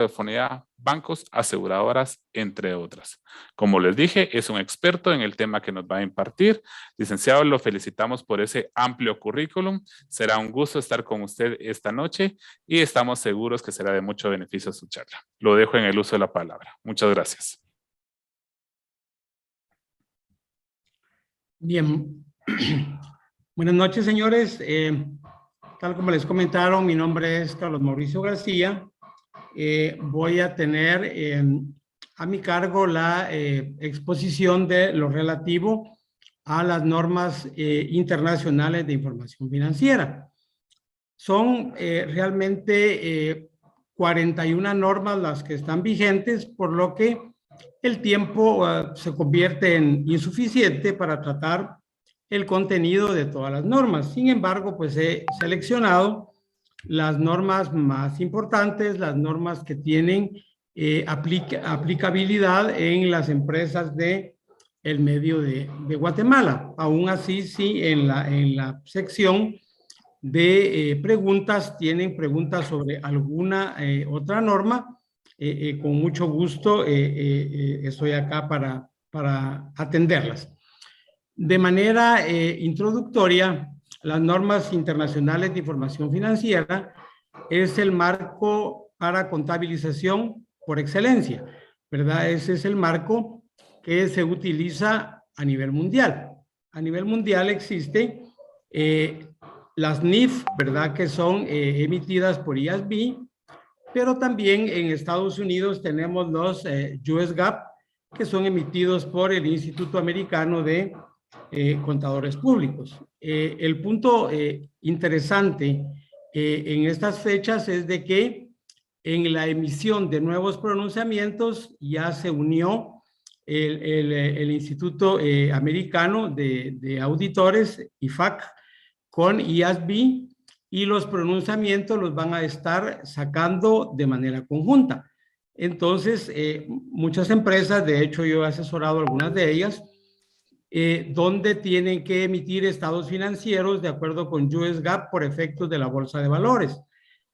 telefonía, bancos, aseguradoras, entre otras. Como les dije, es un experto en el tema que nos va a impartir. Licenciado, lo felicitamos por ese amplio currículum. Será un gusto estar con usted esta noche y estamos seguros que será de mucho beneficio su charla. Lo dejo en el uso de la palabra. Muchas gracias. Bien. Buenas noches, señores. Tal como les comentaron, mi nombre es Carlos Mauricio García. Voy a tener a mi cargo la exposición de lo relativo a las normas internacionales de información financiera. Son realmente 41 normas las que están vigentes, por lo que el tiempo se convierte en insuficiente para tratar el contenido de todas las normas. Sin embargo, pues he seleccionado las normas más importantes, las normas que tienen aplicabilidad en las empresas de el medio de Guatemala. Aún así, sí, en la sección de preguntas, tienen preguntas sobre alguna otra norma, con mucho gusto estoy acá para atenderlas. De manera introductoria, las normas internacionales de información financiera es el marco para contabilización por excelencia, ¿verdad? Ese es el marco que se utiliza a nivel mundial. A nivel mundial existe las NIF, ¿verdad? Que son emitidas por IASB, pero también en Estados Unidos tenemos los US GAAP, que son emitidos por el Instituto Americano de Contadores Públicos. El punto interesante en estas fechas es de que en la emisión de nuevos pronunciamientos ya se unió el Instituto Americano de Auditores, IFAC, con IASB, y los pronunciamientos los van a estar sacando de manera conjunta. Entonces, muchas empresas, de hecho yo he asesorado algunas de ellas, donde tienen que emitir estados financieros de acuerdo con US GAAP por efectos de la bolsa de valores.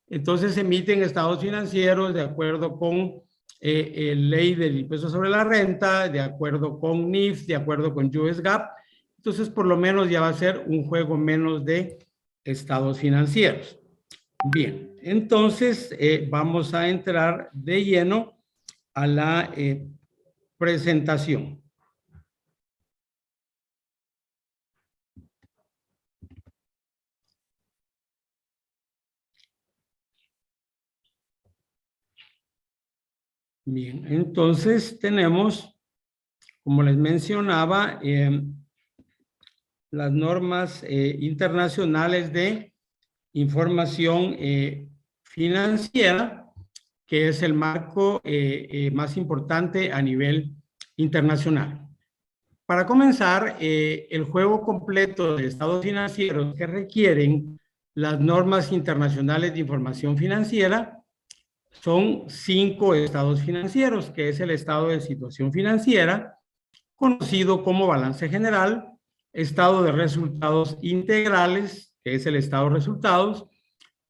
Entonces emiten estados financieros de acuerdo con ley del impuesto sobre la renta, de acuerdo con NIF, de acuerdo con US GAAP. Entonces, por lo menos ya va a ser un juego menos de estados financieros. Bien, entonces vamos a entrar de lleno a la presentación. Bien, entonces tenemos, como les mencionaba, las normas internacionales de información financiera, que es el marco más importante a nivel internacional. Para comenzar, el juego completo de estados financieros que requieren las normas internacionales de información financiera son 5 estados financieros, que es el estado de situación financiera, conocido como balance general, estado de resultados integrales, que es el estado de resultados,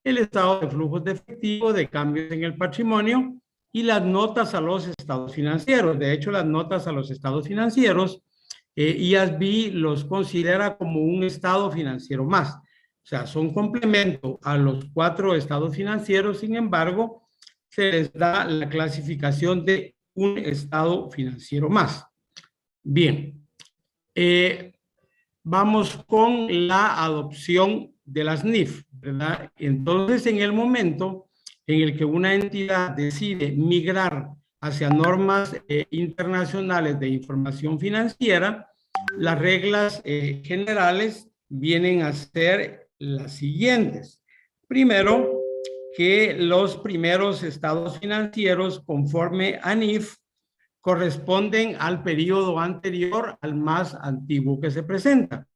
el estado de flujos de efectivo, de cambios en el patrimonio y las notas a los estados financieros. De hecho, las notas a los estados financieros, IASB los considera como un estado financiero más. O sea, son complemento a los 4 estados financieros, sin embargo, se les da la clasificación de un estado financiero más. Bien, vamos con la adopción de las NIF, ¿verdad? Entonces, en el momento en el que una entidad decide migrar hacia normas internacionales de información financiera, las reglas generales vienen a ser las siguientes. Primero, que los primeros estados financieros conforme a NIF corresponden al periodo anterior al más antiguo que se presenta.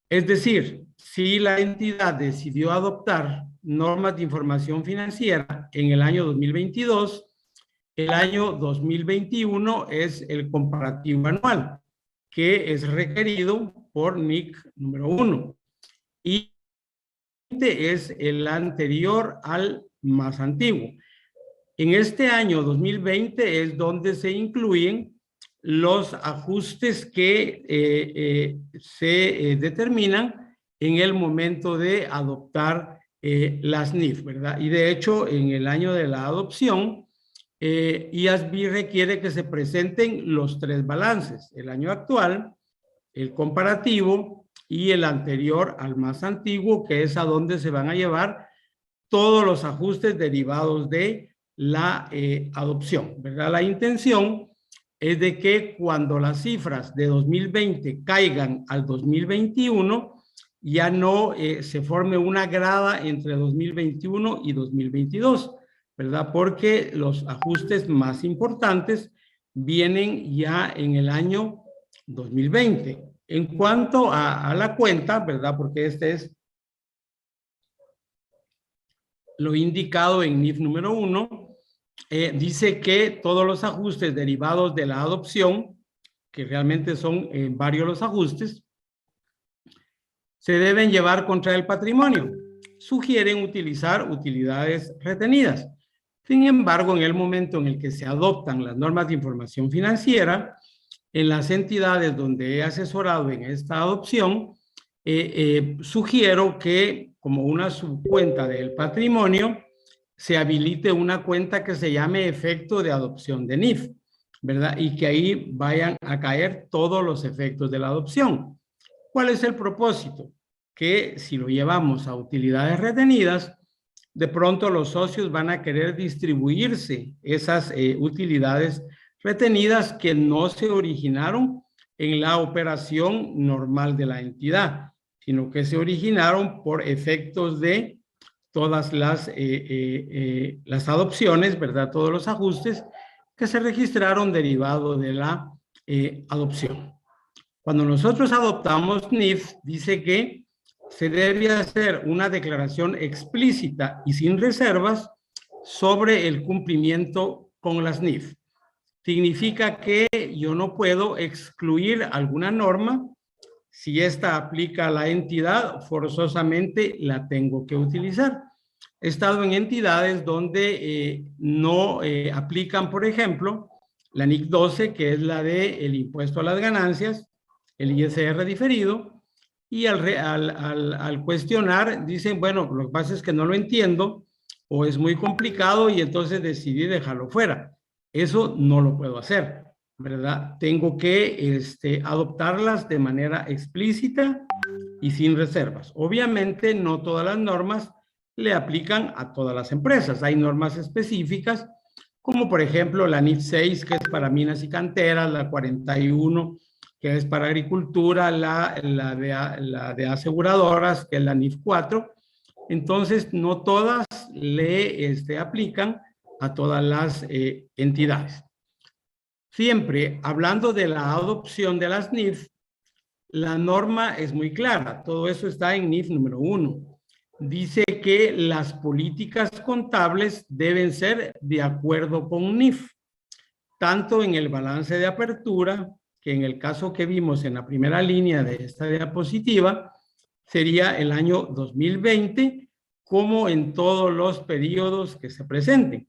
Es decir, si la entidad decidió adoptar normas de información financiera en el año 2022, el año 2021 es el comparativo anual, que es requerido por NIC número 1. Y es el anterior al más antiguo. En este año 2020 es donde se incluyen los ajustes que se determinan en el momento de adoptar las NIF, ¿verdad? Y de hecho, en el año de la adopción, IASB requiere que se presenten los 3 balances, el año actual, el comparativo y el anterior al más antiguo, que es a donde se van a llevar todos los ajustes derivados de la adopción, ¿verdad? La intención es de que cuando las cifras de 2020 caigan al 2021, ya no se forme una grada entre 2021 y 2022, ¿verdad? Porque los ajustes más importantes vienen ya en el año 2020. En cuanto a la cuenta, ¿verdad? Porque este es lo indicado en NIF número 1, dice que todos los ajustes derivados de la adopción, que realmente son varios los ajustes, se deben llevar contra el patrimonio. Sugieren utilizar utilidades retenidas. Sin embargo, en el momento en el que se adoptan las normas de información financiera, en las entidades donde he asesorado en esta adopción, sugiero que como una subcuenta del patrimonio se habilite una cuenta que se llame efecto de adopción de NIF, ¿verdad? Y que ahí vayan a caer todos los efectos de la adopción. ¿Cuál es el propósito? Que si lo llevamos a utilidades retenidas, de pronto los socios van a querer distribuirse esas utilidades retenidas que no se originaron en la operación normal de la entidad, sino que se originaron por efectos de todas las adopciones, ¿verdad? Todos los ajustes que se registraron derivado de la adopción. Cuando nosotros adoptamos NIF, dice que se debe hacer una declaración explícita y sin reservas sobre el cumplimiento con las NIF. Significa que yo no puedo excluir alguna norma. Si esta aplica a la entidad, forzosamente la tengo que utilizar. He estado en entidades donde no aplican, por ejemplo, la NIC 12, que es la del impuesto a las ganancias, el ISR diferido, y al cuestionar dicen, bueno, lo que pasa es que no lo entiendo o es muy complicado y entonces decidí dejarlo fuera. Eso no lo puedo hacer, ¿verdad? Tengo que adoptarlas de manera explícita y sin reservas. Obviamente no todas las normas le aplican a todas las empresas. Hay normas específicas, como por ejemplo la NIF 6, que es para minas y canteras, la 41, que es para agricultura, la de aseguradoras, que es la NIF 4. Entonces, no todas le aplican a todas las entidades. Siempre hablando de la adopción de las NIF, la norma es muy clara. Todo eso está en NIF número 1. Dice que las políticas contables deben ser de acuerdo con NIF, tanto en el balance de apertura, que en el caso que vimos en la primera línea de esta diapositiva, sería el año 2020, como en todos los periodos que se presenten.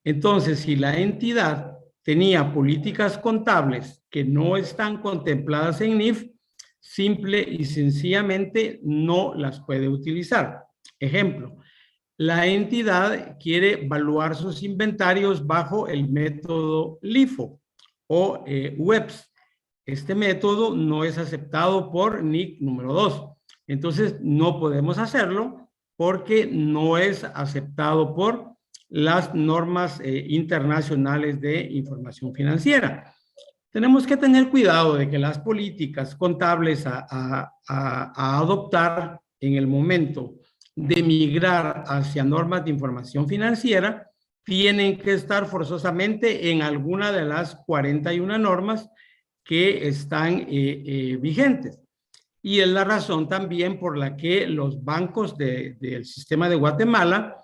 Entonces, si la entidad tenía políticas contables que no están contempladas en NIF, simple y sencillamente no las puede utilizar. Ejemplo, la entidad quiere evaluar sus inventarios bajo el método LIFO o WEBS. Este método no es aceptado por NIC número 2. Entonces, no podemos hacerlo porque no es aceptado por las normas internacionales de información financiera. Tenemos que tener cuidado de que las políticas contables a adoptar en el momento de migrar hacia normas de información financiera tienen que estar forzosamente en alguna de las 41 normas que están vigentes. Y es la razón también por la que los bancos del sistema de Guatemala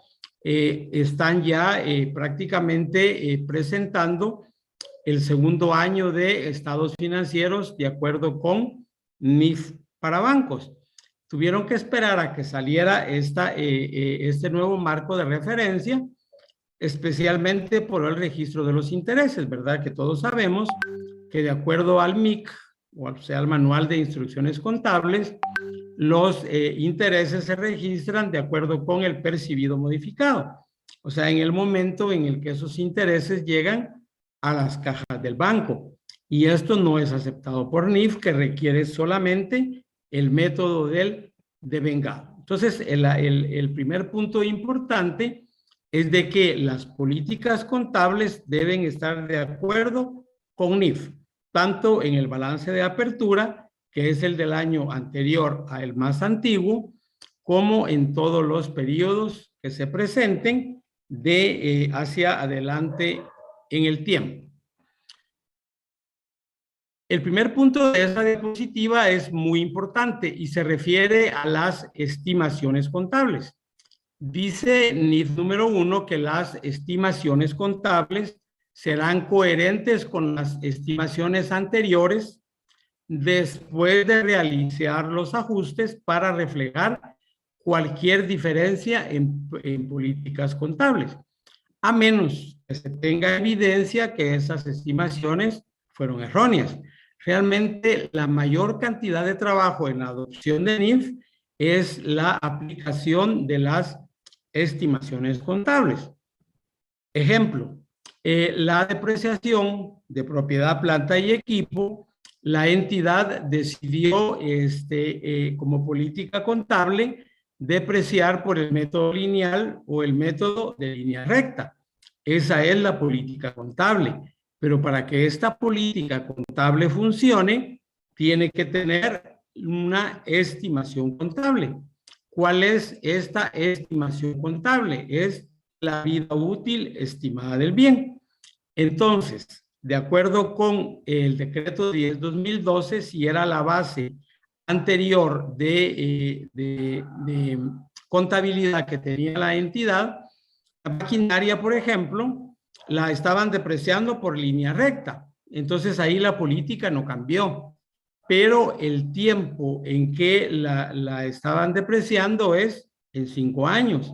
están ya prácticamente presentando el segundo año de estados financieros de acuerdo con NIF para bancos. Tuvieron que esperar a que saliera este nuevo marco de referencia especialmente por el registro de los intereses, ¿verdad? Que todos sabemos que de acuerdo al MIC, o sea, al Manual de Instrucciones Contables, los intereses se registran de acuerdo con el percibido modificado. O sea, en el momento en el que esos intereses llegan a las cajas del banco. Y esto no es aceptado por NIF, que requiere solamente el método del devengado. Entonces, el primer punto importante es de que las políticas contables deben estar de acuerdo con NIF, tanto en el balance de apertura, que es el del año anterior a el más antiguo, como en todos los periodos que se presenten de hacia adelante en el tiempo. El primer punto de esa diapositiva es muy importante y se refiere a las estimaciones contables. Dice NIF número 1 que las estimaciones contables serán coherentes con las estimaciones anteriores después de realizar los ajustes para reflejar cualquier diferencia en políticas contables, a menos que se tenga evidencia que esas estimaciones fueron erróneas. Realmente la mayor cantidad de trabajo en la adopción de NIF es la aplicación de las estimaciones contables. Ejemplo, la depreciación de propiedad, planta y equipo, la entidad decidió como política contable depreciar por el método lineal o el método de línea recta. Esa es la política contable. Pero para que esta política contable funcione, tiene que tener una estimación contable. ¿Cuál es esta estimación contable? Es la vida útil estimada del bien. Entonces, de acuerdo con el decreto 10/2012, si era la base anterior de contabilidad que tenía la entidad, la maquinaria, por ejemplo, la estaban depreciando por línea recta. Entonces ahí la política no cambió, pero el tiempo en que la estaban depreciando es en 5 años.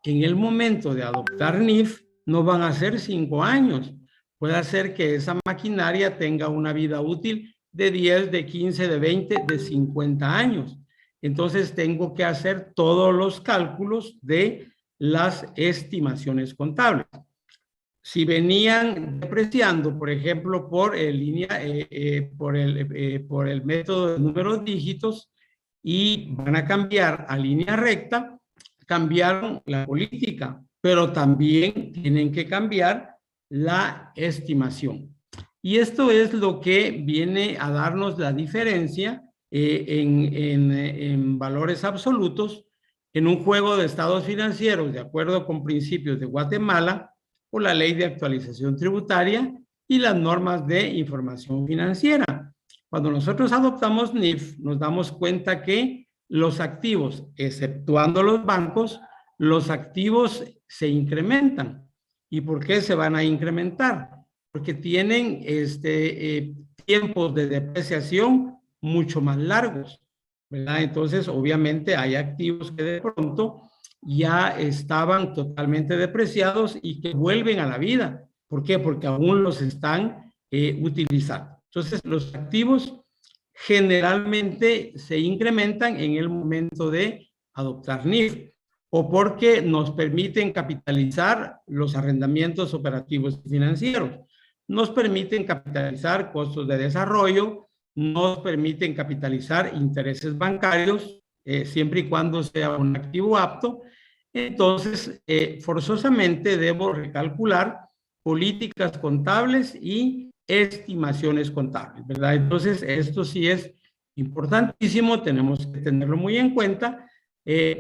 En el momento de adoptar NIF, no van a ser 5 años. Puede ser que esa maquinaria tenga una vida útil de 10, de 15, de 20, de 50 años. Entonces tengo que hacer todos los cálculos de las estimaciones contables. Si venían depreciando, por ejemplo, por el método de números dígitos y van a cambiar a línea recta, cambiaron la política, pero también tienen que cambiar la estimación. Y esto es lo que viene a darnos la diferencia en valores absolutos en un juego de estados financieros de acuerdo con principios de Guatemala o la Ley de Actualización Tributaria y las normas de información financiera. Cuando nosotros adoptamos NIF, nos damos cuenta que los activos, exceptuando los bancos, los activos se incrementan. ¿Y por qué se van a incrementar? Porque tienen tiempos de depreciación mucho más largos, ¿verdad? Entonces, obviamente, hay activos que de pronto ya estaban totalmente depreciados y que vuelven a la vida. ¿Por qué? Porque aún los están utilizando. Entonces, los activos generalmente se incrementan en el momento de adoptar NIF o porque nos permiten capitalizar los arrendamientos operativos y financieros, nos permiten capitalizar costos de desarrollo, nos permiten capitalizar intereses bancarios, siempre y cuando sea un activo apto. Entonces, forzosamente debo recalcular políticas contables y estimaciones contables, ¿verdad? Entonces, esto sí es importantísimo, tenemos que tenerlo muy en cuenta,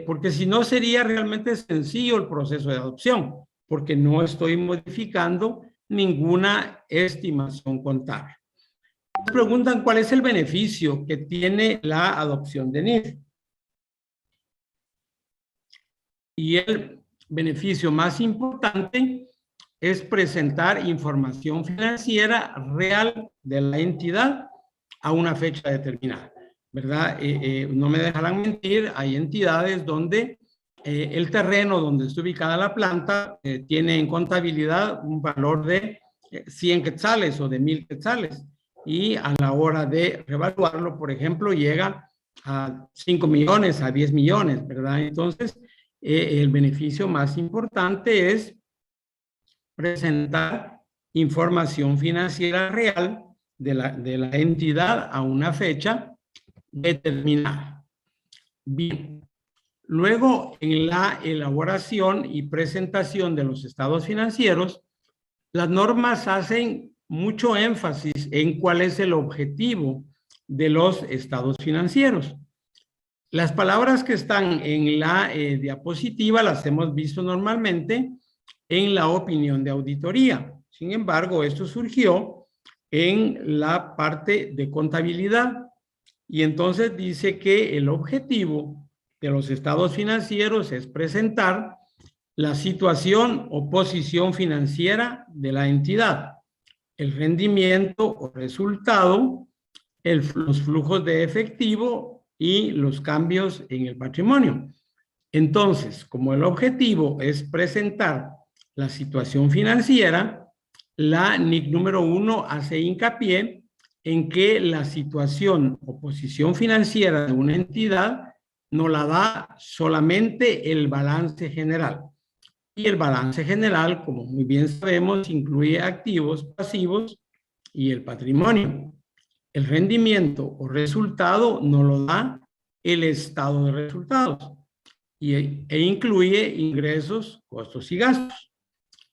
porque si no sería realmente sencillo el proceso de adopción, porque no estoy modificando ninguna estimación contable. Nos preguntan cuál es el beneficio que tiene la adopción de NIF. Y el beneficio más importante es presentar información financiera real de la entidad a una fecha determinada, ¿verdad? No me dejarán mentir, hay entidades donde el terreno donde está ubicada la planta tiene en contabilidad un valor de 100 quetzales o de 1000 quetzales. Y a la hora de revaluarlo, por ejemplo, llega a 5 millones, a 10 millones, ¿verdad? Entonces, el beneficio más importante es presentar información financiera real de la entidad a una fecha determinada. Bien. Luego, en la elaboración y presentación de los estados financieros, las normas hacen mucho énfasis en cuál es el objetivo de los estados financieros. Las palabras que están en la diapositiva las hemos visto normalmente en la opinión de auditoría. Sin embargo, esto surgió en la parte de contabilidad y entonces dice que el objetivo de los estados financieros es presentar la situación o posición financiera de la entidad, el rendimiento o resultado, los flujos de efectivo y los cambios en el patrimonio. Entonces, como el objetivo es presentar la situación financiera, la NIC número 1 hace hincapié en que la situación o posición financiera de una entidad no la da solamente el balance general. Y el balance general, como muy bien sabemos, incluye activos, pasivos y el patrimonio. El rendimiento o resultado no lo da el estado de resultados e incluye ingresos, costos y gastos.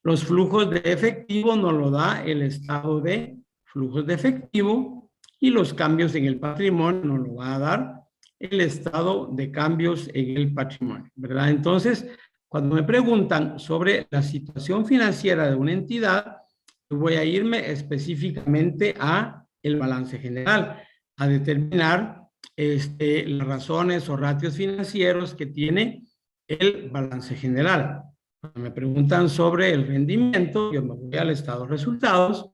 Los flujos de efectivo nos lo da el estado de flujos de efectivo y los cambios en el patrimonio nos lo va a dar el estado de cambios en el patrimonio, ¿verdad? Entonces, cuando me preguntan sobre la situación financiera de una entidad, voy a irme específicamente a el balance general, a determinar las razones o ratios financieros que tiene el balance general. Cuando me preguntan sobre el rendimiento, yo me voy al estado de resultados.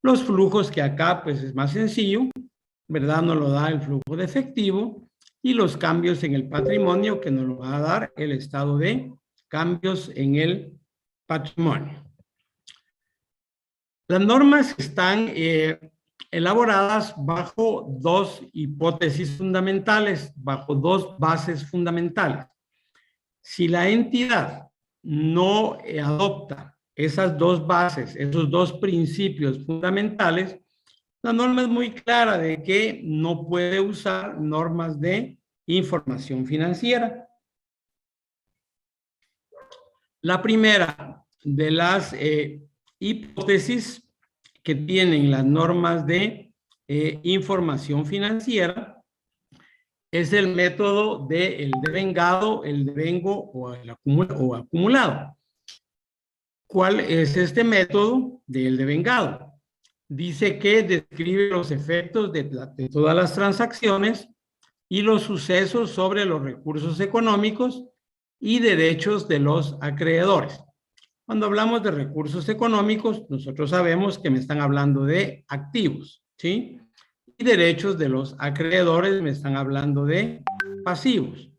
Los flujos, que acá pues es más sencillo, ¿verdad? Nos lo da el flujo de efectivo y los cambios en el patrimonio, que nos lo va a dar el estado de cambios en el patrimonio. Las normas están elaboradas bajo dos hipótesis fundamentales, bajo dos bases fundamentales. Si la entidad no adopta esas dos bases, esos dos principios fundamentales, la norma es muy clara de que no puede usar normas de información financiera. La primera de las hipótesis que tienen las normas de información financiera es el método del devengado, el devengo o el acumulado. ¿Cuál es este método del devengado? Dice que describe los efectos de todas las transacciones y los sucesos sobre los recursos económicos y derechos de los acreedores. Cuando hablamos de recursos económicos, nosotros sabemos que me están hablando de activos, ¿sí? Y derechos de los acreedores me están hablando de pasivos.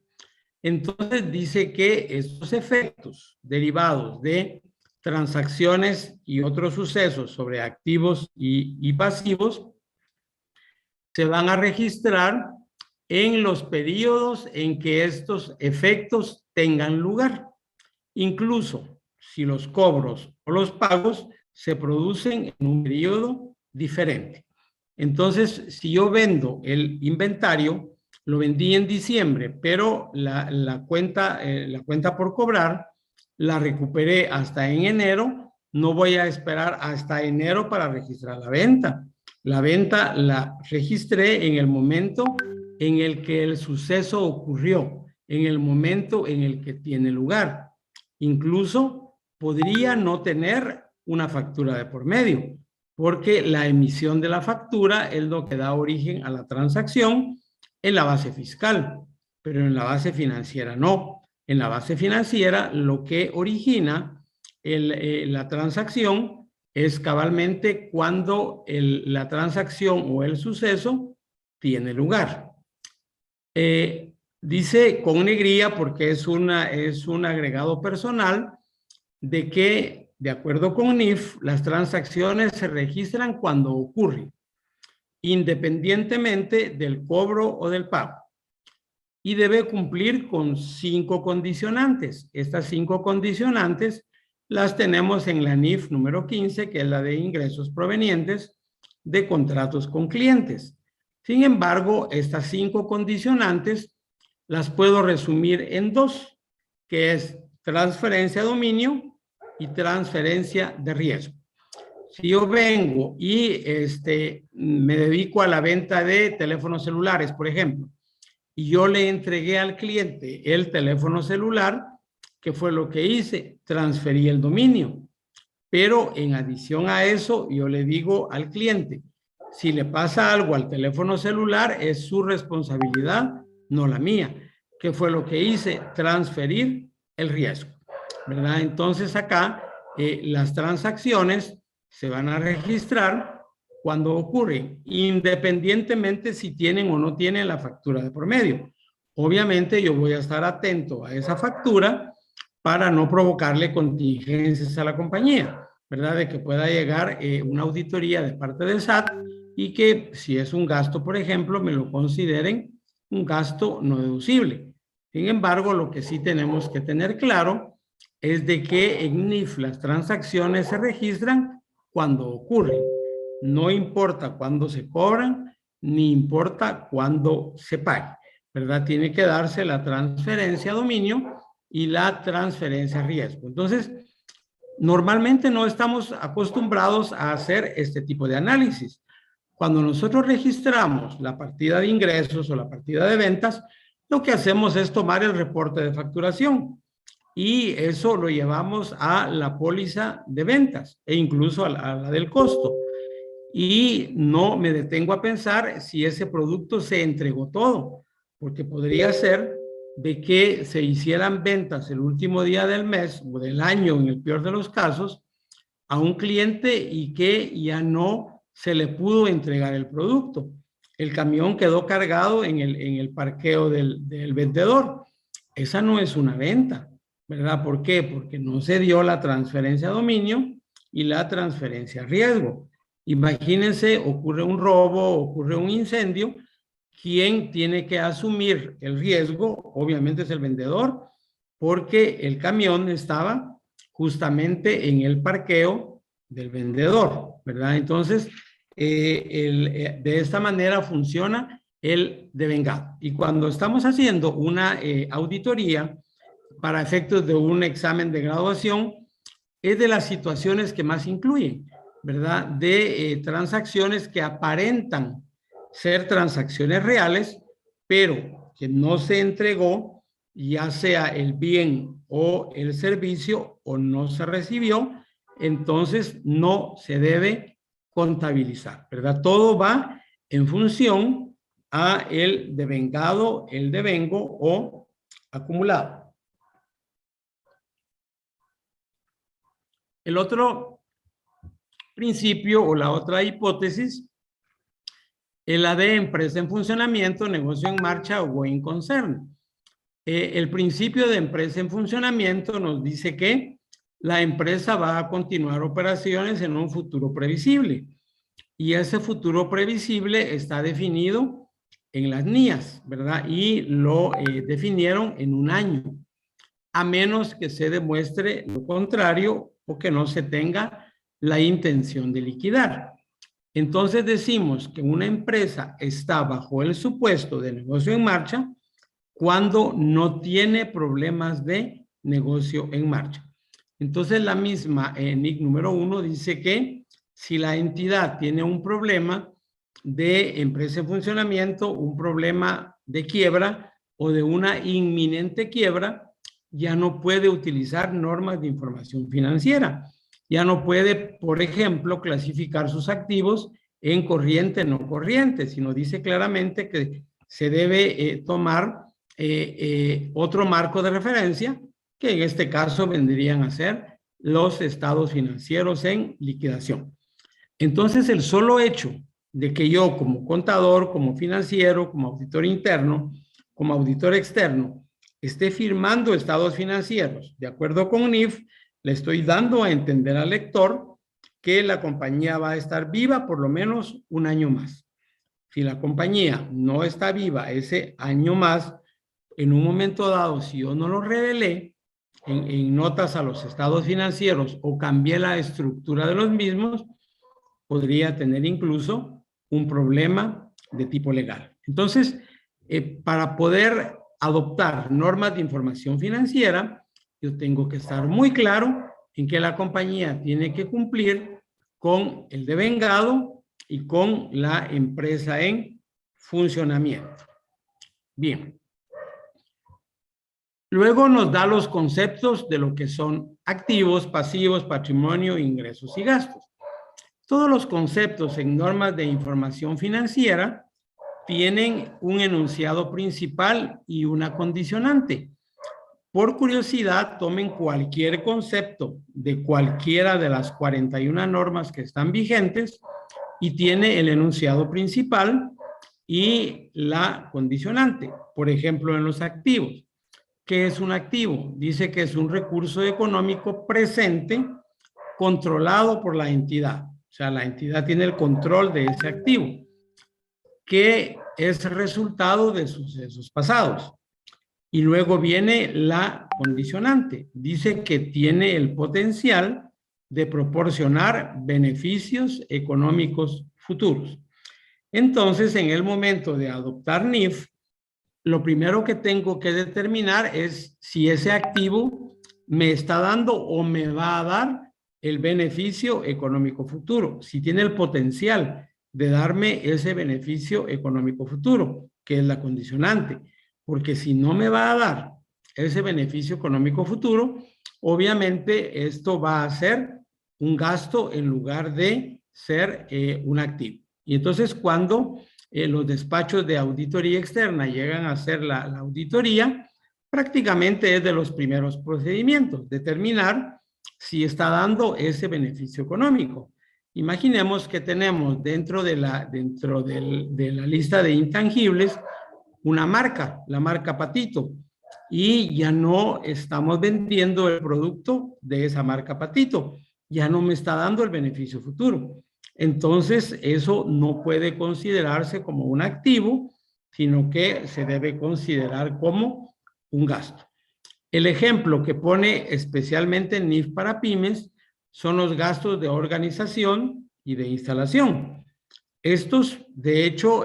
Entonces dice que estos efectos derivados de transacciones y otros sucesos sobre activos y pasivos se van a registrar en los periodos en que estos efectos tengan lugar. Incluso si los cobros o los pagos se producen en un periodo diferente. Entonces, si yo vendo el inventario, lo vendí en diciembre, pero la cuenta por cobrar la recuperé hasta en enero, no voy a esperar hasta enero para registrar la venta. La venta la registré en el momento en el que el suceso ocurrió, en el momento en el que tiene lugar. Incluso podría no tener una factura de por medio, porque la emisión de la factura es lo que da origen a la transacción en la base fiscal, pero en la base financiera no. En la base financiera lo que origina la transacción es cabalmente cuando la transacción o el suceso tiene lugar. Dice con negrilla porque es un agregado personal de que, de acuerdo con NIF, las transacciones se registran cuando ocurren, independientemente del cobro o del pago. Y debe cumplir con 5 condicionantes. Estas 5 condicionantes las tenemos en la NIF número 15, que es la de ingresos provenientes de contratos con clientes. Sin embargo, estas 5 condicionantes las puedo resumir en 2, que es transferencia de dominio y transferencia de riesgo. Si yo vengo y me dedico a la venta de teléfonos celulares, por ejemplo, y yo le entregué al cliente el teléfono celular, ¿qué fue lo que hice? Transferí el dominio. Pero en adición a eso, yo le digo al cliente, si le pasa algo al teléfono celular, es su responsabilidad, no la mía. ¿Qué fue lo que hice? Transferir el riesgo, ¿verdad? Entonces acá las transacciones se van a registrar cuando ocurren, independientemente si tienen o no tienen la factura de por medio. Obviamente yo voy a estar atento a esa factura para no provocarle contingencias a la compañía, ¿verdad? De que pueda llegar una auditoría de parte del SAT y que si es un gasto, por ejemplo, me lo consideren un gasto no deducible. Sin embargo, lo que sí tenemos que tener claro es de que en NIF las transacciones se registran cuando ocurren. No importa cuándo se cobran, ni importa cuándo se pague, ¿verdad? Tiene que darse la transferencia a dominio y la transferencia a riesgo. Entonces, normalmente no estamos acostumbrados a hacer este tipo de análisis. Cuando nosotros registramos la partida de ingresos o la partida de ventas, lo que hacemos es tomar el reporte de facturación y eso lo llevamos a la póliza de ventas e incluso a la del costo. Y no me detengo a pensar si ese producto se entregó todo, porque podría ser de que se hicieran ventas el último día del mes o del año, en el peor de los casos, a un cliente y que ya no se le pudo entregar el producto. El camión quedó cargado en el parqueo del vendedor. Esa no es una venta, ¿verdad? ¿Por qué? Porque no se dio la transferencia a dominio y la transferencia a riesgo. Imagínense, ocurre un robo, ocurre un incendio, ¿quién tiene que asumir el riesgo? Obviamente es el vendedor, porque el camión estaba justamente en el parqueo del vendedor, ¿verdad? Entonces, de esta manera funciona el devengado. Y cuando estamos haciendo una auditoría para efectos de un examen de graduación, es de las situaciones que más incluyen, ¿verdad? De transacciones que aparentan ser transacciones reales, pero que no se entregó, ya sea el bien o el servicio, o no se recibió, entonces no se debe contabilizar, ¿verdad? Todo va en función a el devengado, el devengo o acumulado. El otro principio o la otra hipótesis es la de empresa en funcionamiento, negocio en marcha o going concern. El principio de empresa en funcionamiento nos dice que la empresa va a continuar operaciones en un futuro previsible y ese futuro previsible está definido en las NIAs, ¿verdad? Y lo definieron en un año, a menos que se demuestre lo contrario o que no se tenga la intención de liquidar. Entonces decimos que una empresa está bajo el supuesto de negocio en marcha cuando no tiene problemas de negocio en marcha. Entonces la misma NIC número 1 dice que si la entidad tiene un problema de empresa en funcionamiento, un problema de quiebra o de una inminente quiebra, ya no puede utilizar normas de información financiera. Ya no puede, por ejemplo, clasificar sus activos en corriente, no corriente, sino dice claramente que se debe tomar otro marco de referencia, que en este caso vendrían a ser los estados financieros en liquidación. Entonces, el solo hecho de que yo como contador, como financiero, como auditor interno, como auditor externo, esté firmando estados financieros de acuerdo con NIF, le estoy dando a entender al lector que la compañía va a estar viva por lo menos un año más. Si la compañía no está viva ese año más, en un momento dado, si yo no lo revelé en notas a los estados financieros o cambié la estructura de los mismos, podría tener incluso un problema de tipo legal. Entonces, para poder adoptar normas de información financiera, yo tengo que estar muy claro en que la compañía tiene que cumplir con el devengado y con la empresa en funcionamiento. Bien. Luego nos da los conceptos de lo que son activos, pasivos, patrimonio, ingresos y gastos. Todos los conceptos en normas de información financiera tienen un enunciado principal y una condicionante. Por curiosidad, tomen cualquier concepto de cualquiera de las 41 normas que están vigentes y tiene el enunciado principal y la condicionante. Por ejemplo, en los activos. ¿Qué es un activo? Dice que es un recurso económico presente controlado por la entidad. O sea, la entidad tiene el control de ese activo, que es resultado de sucesos pasados. Y luego viene la condicionante. Dice que tiene el potencial de proporcionar beneficios económicos futuros. Entonces, en el momento de adoptar NIF, lo primero que tengo que determinar es si ese activo me está dando o me va a dar el beneficio económico futuro, si tiene el potencial de darme ese beneficio económico futuro, que es la condicionante. Porque si no me va a dar ese beneficio económico futuro, obviamente esto va a ser un gasto en lugar de ser un activo. Y entonces cuando los despachos de auditoría externa llegan a hacer la auditoría, prácticamente es de los primeros procedimientos, determinar si está dando ese beneficio económico. Imaginemos que tenemos dentro de la lista de intangibles una marca, la marca Patito, y ya no estamos vendiendo el producto de esa marca Patito, ya no me está dando el beneficio futuro. Entonces, eso no puede considerarse como un activo, sino que se debe considerar como un gasto. El ejemplo que pone especialmente en NIF para pymes son los gastos de organización y de instalación. Estos, de hecho,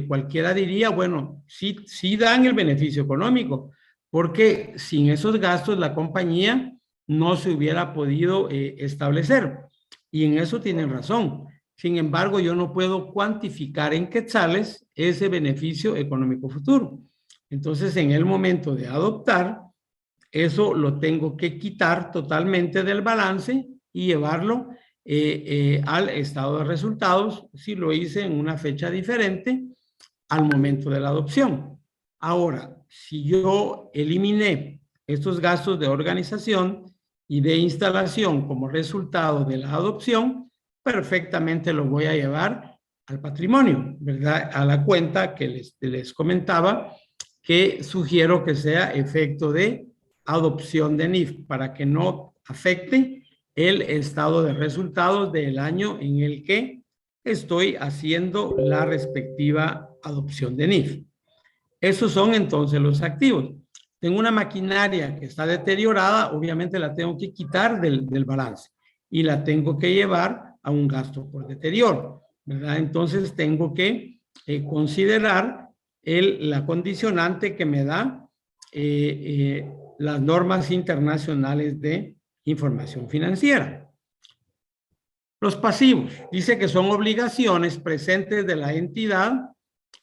cualquiera diría, bueno, sí dan el beneficio económico, porque sin esos gastos la compañía no se hubiera podido establecer. Y en eso tienen razón. Sin embargo, yo no puedo cuantificar en quetzales ese beneficio económico futuro. Entonces, en el momento de adoptar, eso lo tengo que quitar totalmente del balance y llevarlo al estado de resultados si lo hice en una fecha diferente al momento de la adopción. Ahora, si yo eliminé estos gastos de organización y de instalación como resultado de la adopción, perfectamente lo voy a llevar al patrimonio, ¿verdad? A la cuenta que les comentaba, que sugiero que sea efecto de adopción de NIF para que no afecte el estado de resultados del año en el que estoy haciendo la respectiva adopción de NIF. Esos son entonces los activos. Tengo una maquinaria que está deteriorada, obviamente la tengo que quitar del balance y la tengo que llevar a un gasto por deterioro, ¿verdad? Entonces tengo que considerar la condicionante que me da las normas internacionales de información financiera. Los pasivos, dice que son obligaciones presentes de la entidad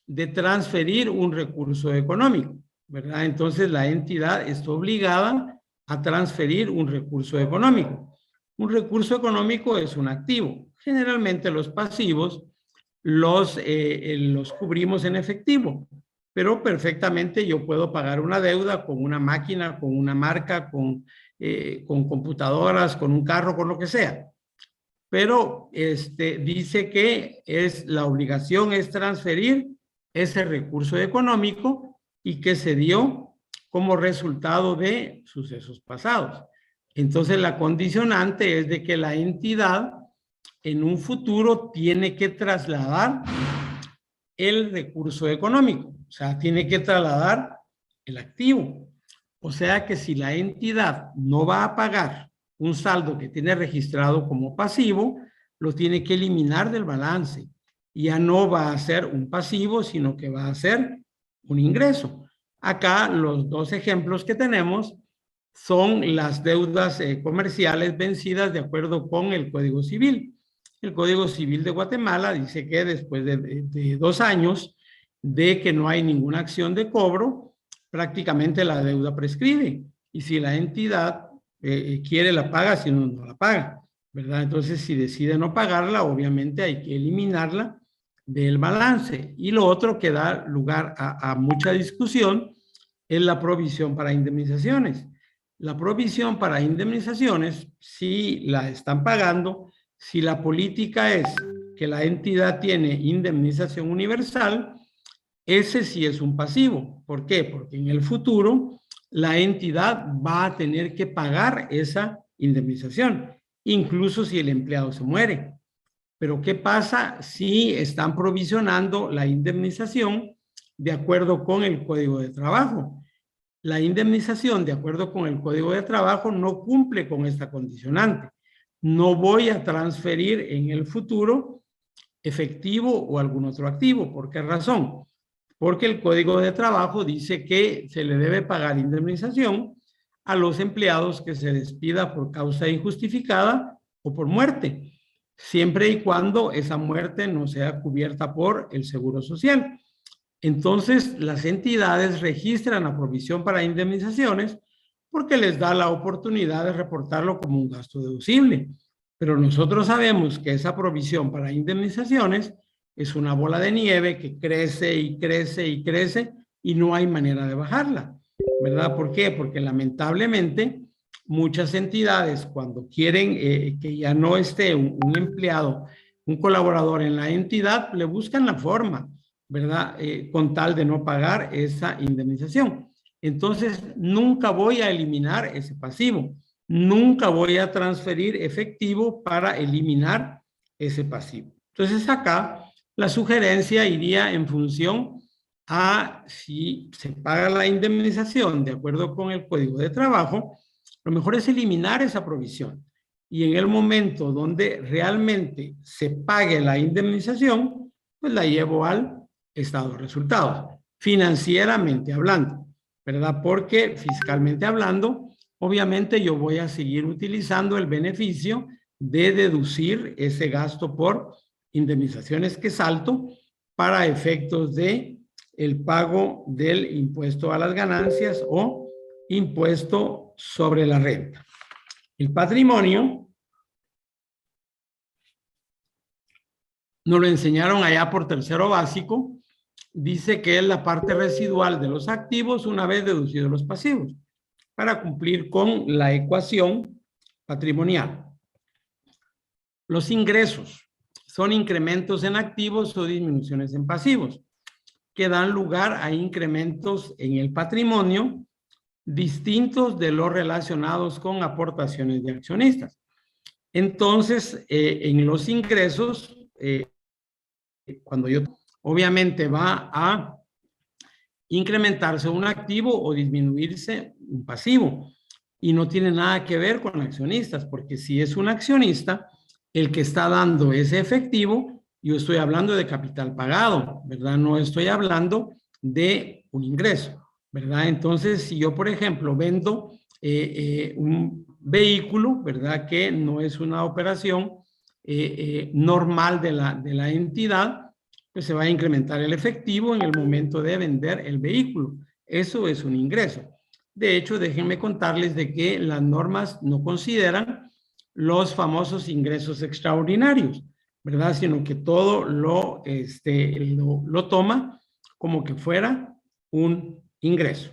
de transferir un recurso económico, ¿verdad? Entonces la entidad está obligada a transferir un recurso económico. Un recurso económico es un activo. Generalmente los pasivos los cubrimos en efectivo, pero perfectamente yo puedo pagar una deuda con una máquina, con una marca, con computadoras, con un carro, con lo que sea. Pero dice que la obligación es transferir ese recurso económico y que se dio como resultado de sucesos pasados. Entonces, la condicionante es de que la entidad en un futuro tiene que trasladar el recurso económico, o sea, tiene que trasladar el activo. O sea que si la entidad no va a pagar un saldo que tiene registrado como pasivo, lo tiene que eliminar del balance. Ya no va a ser un pasivo, sino que va a ser un ingreso. Acá los dos ejemplos que tenemos son las deudas comerciales vencidas de acuerdo con el Código Civil. El Código Civil de Guatemala dice que después de 2 años de que no hay ninguna acción de cobro, prácticamente la deuda prescribe. Y si la entidad quiere, la paga, si no, no la paga, ¿verdad? Entonces, si decide no pagarla, obviamente hay que eliminarla del balance. Y lo otro que da lugar a mucha discusión es la provisión para indemnizaciones. La provisión para indemnizaciones, si la están pagando, si la política es que la entidad tiene indemnización universal, ese sí es un pasivo. ¿Por qué? Porque en el futuro la entidad va a tener que pagar esa indemnización, incluso si el empleado se muere. Pero ¿qué pasa si están provisionando la indemnización de acuerdo con el Código de Trabajo? La indemnización, de acuerdo con el Código de Trabajo, no cumple con esta condicionante. No voy a transferir en el futuro efectivo o algún otro activo. ¿Por qué razón? Porque el Código de Trabajo dice que se le debe pagar indemnización a los empleados que se despida por causa injustificada o por muerte, siempre y cuando esa muerte no sea cubierta por el Seguro Social. Entonces, las entidades registran la provisión para indemnizaciones porque les da la oportunidad de reportarlo como un gasto deducible. Pero nosotros sabemos que esa provisión para indemnizaciones es una bola de nieve que crece y crece y crece y no hay manera de bajarla, ¿verdad? ¿Por qué? Porque lamentablemente muchas entidades cuando quieren que ya no esté un empleado, un colaborador en la entidad, le buscan la forma, ¿verdad? Con tal de no pagar esa indemnización. Entonces, nunca voy a eliminar ese pasivo. Nunca voy a transferir efectivo para eliminar ese pasivo. Entonces, acá la sugerencia iría en función a si se paga la indemnización de acuerdo con el Código de Trabajo, lo mejor es eliminar esa provisión. Y en el momento donde realmente se pague la indemnización, pues la llevo al estado de resultados, financieramente hablando, ¿verdad? Porque fiscalmente hablando, obviamente yo voy a seguir utilizando el beneficio de deducir ese gasto por indemnizaciones que salto para efectos de el pago del impuesto a las ganancias o impuesto sobre la renta. El patrimonio nos lo enseñaron allá por tercero básico. Dice que es la parte residual de los activos una vez deducidos los pasivos, para cumplir con la ecuación patrimonial. Los ingresos son incrementos en activos o disminuciones en pasivos, que dan lugar a incrementos en el patrimonio distintos de los relacionados con aportaciones de accionistas. Entonces, en los ingresos, cuando yo obviamente va a incrementarse un activo o disminuirse un pasivo. Y no tiene nada que ver con accionistas, porque si es un accionista, el que está dando ese efectivo, yo estoy hablando de capital pagado, ¿verdad? No estoy hablando de un ingreso, ¿verdad? Entonces, si yo, por ejemplo, vendo un vehículo, ¿verdad? Que no es una operación normal de la entidad, pues se va a incrementar el efectivo en el momento de vender el vehículo. Eso es un ingreso. De hecho, déjenme contarles de que las normas no consideran los famosos ingresos extraordinarios, ¿verdad? Sino que todo lo toma como que fuera un ingreso.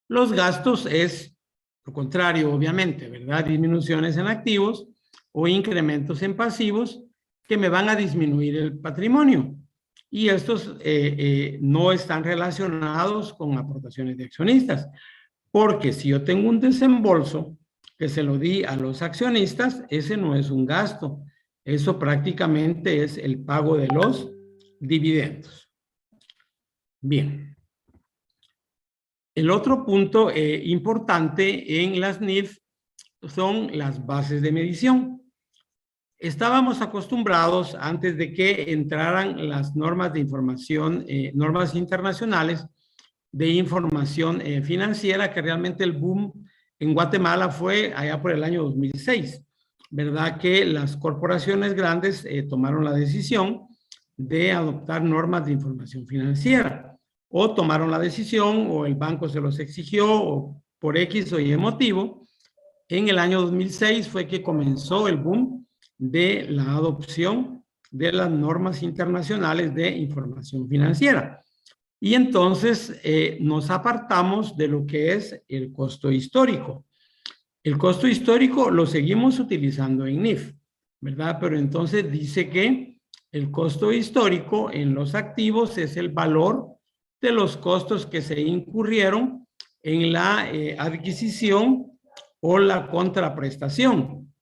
Los gastos es lo contrario, obviamente, ¿verdad? Disminuciones en activos o incrementos en pasivos que me van a disminuir el patrimonio. y estos no están relacionados con aportaciones de accionistas, porque si yo tengo un desembolso que se lo di a los accionistas, ese no es un gasto, eso prácticamente es el pago de los dividendos. Bien. El otro punto importante en las NIF son las bases de medición. Estábamos acostumbrados, antes de que entraran las normas de información, normas internacionales de información financiera, que realmente el boom en Guatemala fue allá por el año 2006, ¿verdad? Que las corporaciones grandes tomaron la decisión de adoptar normas de información financiera, o tomaron la decisión, o el banco se los exigió, o por X o Y motivo. En el año 2006 fue que comenzó el boom de la adopción de las normas internacionales de información financiera. Y entonces nos apartamos de lo que es el costo histórico. El costo histórico lo seguimos utilizando en NIF, ¿verdad? Pero entonces dice que el costo histórico en los activos es el valor de los costos que se incurrieron en la adquisición o la contraprestación,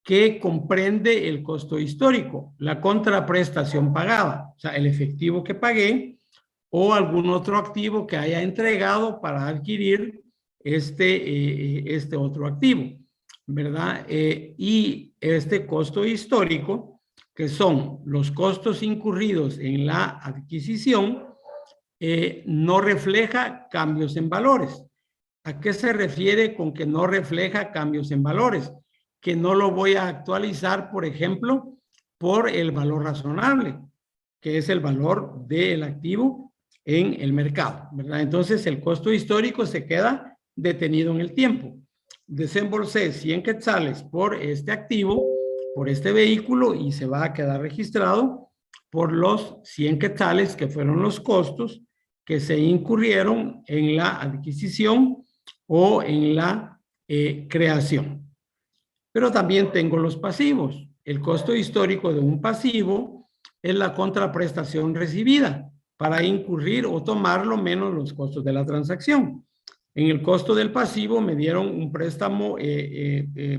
que comprende el costo histórico, la contraprestación pagada, o sea, el efectivo que pagué o algún otro activo que haya entregado para adquirir este otro activo, ¿verdad? Y este costo histórico, que son los costos incurridos en la adquisición, no refleja cambios en valores. ¿A qué se refiere con que no refleja cambios en valores? Que no lo voy a actualizar, por ejemplo, por el valor razonable, que es el valor del activo en el mercado, ¿verdad? Entonces, el costo histórico se queda detenido en el tiempo. Desembolsé 100 quetzales por este activo, por este vehículo, y se va a quedar registrado por los 100 quetzales que fueron los costos que se incurrieron en la adquisición o en la creación. Pero también tengo los pasivos. El costo histórico de un pasivo es la contraprestación recibida para incurrir o tomarlo menos los costos de la transacción. En el costo del pasivo me dieron un préstamo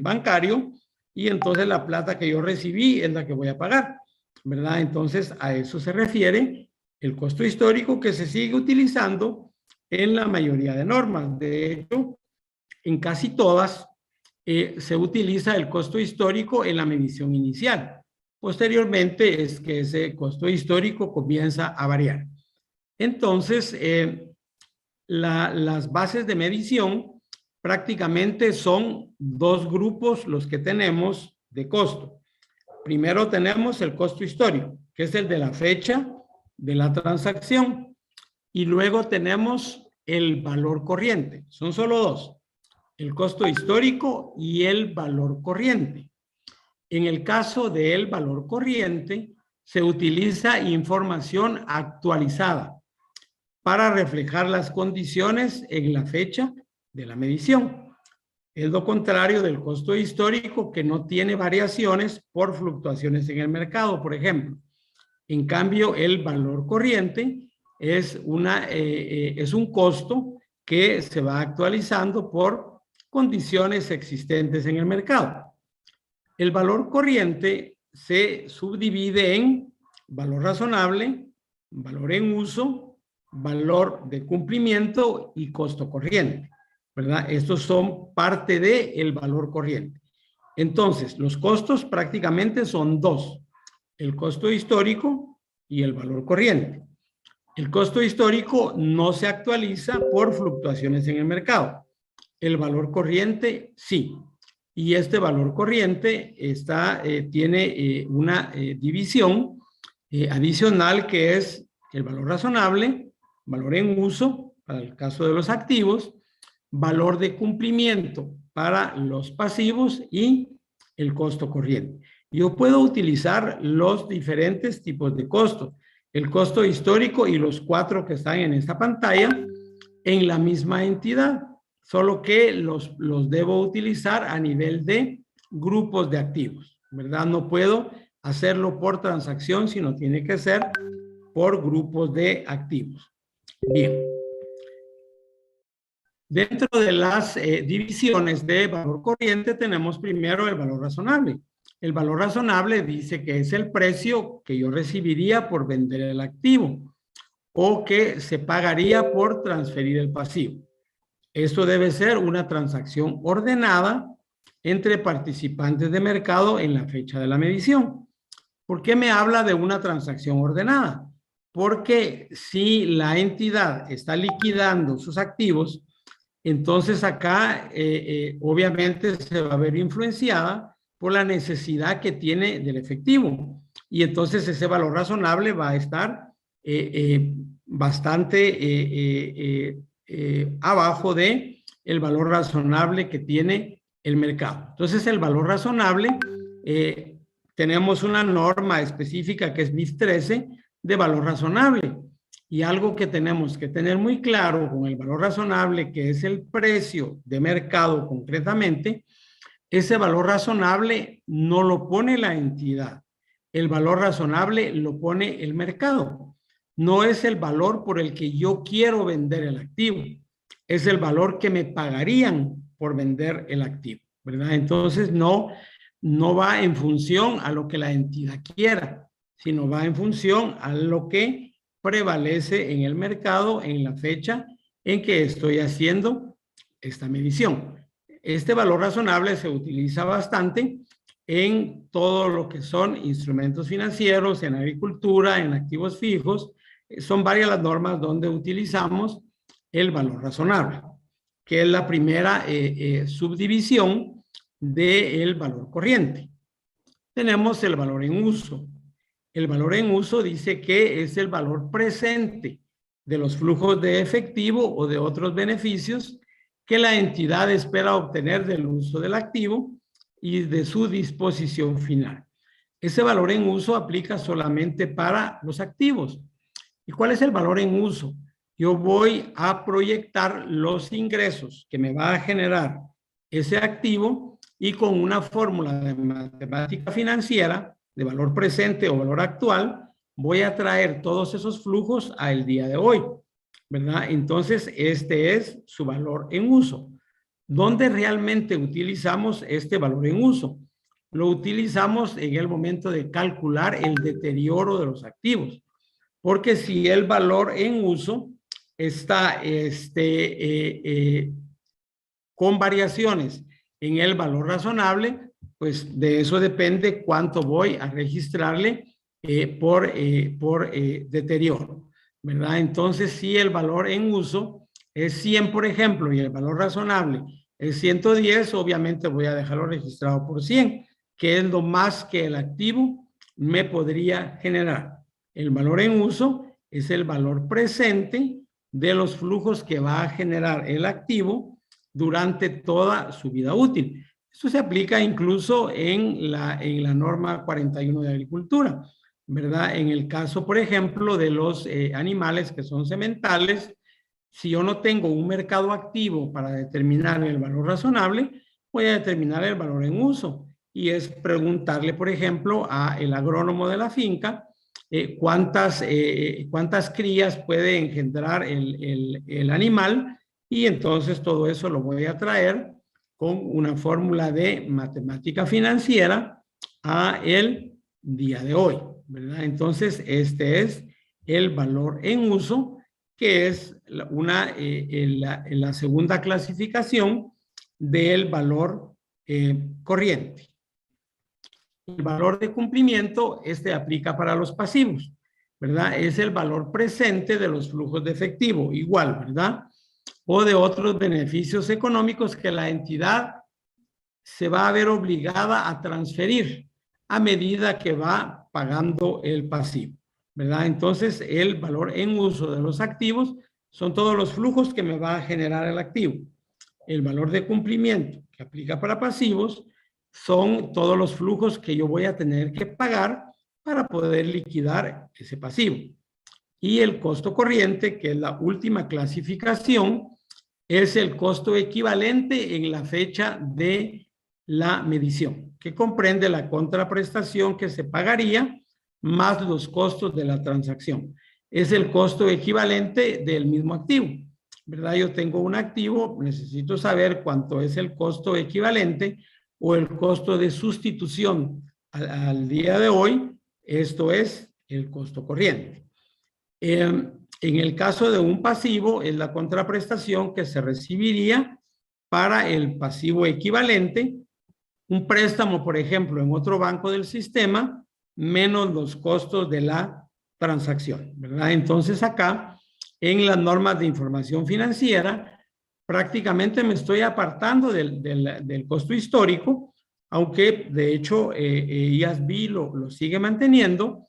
bancario, y entonces la plata que yo recibí es la que voy a pagar, ¿verdad? Entonces a eso se refiere el costo histórico, que se sigue utilizando en la mayoría de normas. De hecho, en casi todas se utiliza el costo histórico en la medición inicial. Posteriormente es que ese costo histórico comienza a variar. Entonces, las bases de medición prácticamente son dos grupos los que tenemos de costo. Primero tenemos el costo histórico, que es el de la fecha de la transacción, y luego tenemos el valor corriente. Son solo dos: el costo histórico y el valor corriente. En el caso del valor corriente, se utiliza información actualizada para reflejar las condiciones en la fecha de la medición. Es lo contrario del costo histórico, que no tiene variaciones por fluctuaciones en el mercado, por ejemplo. En cambio, el valor corriente es un costo que se va actualizando por condiciones existentes en el mercado. El valor corriente se subdivide en valor razonable, valor en uso, valor de cumplimiento y costo corriente, ¿verdad? Estos son parte del valor corriente. Entonces, los costos prácticamente son dos: el costo histórico y el valor corriente. El costo histórico no se actualiza por fluctuaciones en el mercado. El valor corriente sí. Y este valor corriente tiene una división adicional, que es el valor razonable, valor en uso para el caso de los activos, valor de cumplimiento para los pasivos y el costo corriente. Yo puedo utilizar los diferentes tipos de costo, el costo histórico y los 4 que están en esta pantalla, en la misma entidad, solo que los debo utilizar a nivel de grupos de activos, ¿verdad? No puedo hacerlo por transacción, sino tiene que ser por grupos de activos. Bien. Dentro de las divisiones de valor corriente tenemos primero el valor razonable. El valor razonable dice que es el precio que yo recibiría por vender el activo o que se pagaría por transferir el pasivo. Esto debe ser una transacción ordenada entre participantes de mercado en la fecha de la medición. ¿Por qué me habla de una transacción ordenada? Porque si la entidad está liquidando sus activos, entonces acá obviamente se va a ver influenciada por la necesidad que tiene del efectivo. Y entonces ese valor razonable va a estar bastante abajo de el valor razonable que tiene el mercado. Entonces el valor razonable, tenemos una norma específica que es BIF 13 de valor razonable. Y algo que tenemos que tener muy claro con el valor razonable, que es el precio de mercado concretamente, ese valor razonable no lo pone la entidad. El valor razonable lo pone el mercado. No es el valor por el que yo quiero vender el activo. Es el valor que me pagarían por vender el activo, ¿verdad? Entonces no va en función a lo que la entidad quiera, sino va en función a lo que prevalece en el mercado en la fecha en que estoy haciendo esta medición. Este valor razonable se utiliza bastante en todo lo que son instrumentos financieros, en agricultura, en activos fijos. Son varias las normas donde utilizamos el valor razonable, que es la primera subdivisión del valor corriente. Tenemos el valor en uso. El valor en uso dice que es el valor presente de los flujos de efectivo o de otros beneficios que la entidad espera obtener del uso del activo y de su disposición final. Ese valor en uso aplica solamente para los activos. ¿Y cuál es el valor en uso? Yo voy a proyectar los ingresos que me va a generar ese activo y con una fórmula de matemática financiera de valor presente o valor actual, voy a traer todos esos flujos al día de hoy, ¿verdad? Entonces, este es su valor en uso. ¿Dónde realmente utilizamos este valor en uso? Lo utilizamos en el momento de calcular el deterioro de los activos, porque si el valor en uso está con variaciones en el valor razonable, pues de eso depende cuánto voy a registrarle por deterioro, ¿verdad? Entonces, si el valor en uso es 100, por ejemplo, y el valor razonable es 110, obviamente voy a dejarlo registrado por 100, que es lo más que el activo me podría generar. El valor en uso es el valor presente de los flujos que va a generar el activo durante toda su vida útil. Esto se aplica incluso en la norma 41 de agricultura, ¿verdad? En el caso, por ejemplo, de los animales que son sementales, si yo no tengo un mercado activo para determinar el valor razonable, voy a determinar el valor en uso. Y es preguntarle, por ejemplo, al agrónomo de la finca cuántas crías puede engendrar el animal, y entonces todo eso lo voy a traer con una fórmula de matemática financiera a el día de hoy, ¿verdad? Entonces, este es el valor en uso, que es la segunda clasificación del valor corriente. El valor de cumplimiento, aplica para los pasivos, ¿verdad? Es el valor presente de los flujos de efectivo, igual, ¿verdad? O de otros beneficios económicos que la entidad se va a ver obligada a transferir a medida que va pagando el pasivo, ¿verdad? Entonces, el valor en uso de los activos son todos los flujos que me va a generar el activo. El valor de cumplimiento que aplica para pasivos son todos los flujos que yo voy a tener que pagar para poder liquidar ese pasivo. Y el costo corriente, que es la última clasificación, es el costo equivalente en la fecha de la medición, que comprende la contraprestación que se pagaría más los costos de la transacción. es el costo equivalente del mismo activo, ¿verdad? Yo tengo un activo, necesito saber cuánto es el costo equivalente o el costo de sustitución al día de hoy. Esto es el costo corriente. En el caso de un pasivo, es la contraprestación que se recibiría para el pasivo equivalente. Un préstamo, por ejemplo, en otro banco del sistema, menos los costos de la transacción, ¿verdad? Entonces acá, en las normas de información financiera, prácticamente me estoy apartando del costo histórico, aunque de hecho IASB lo sigue manteniendo,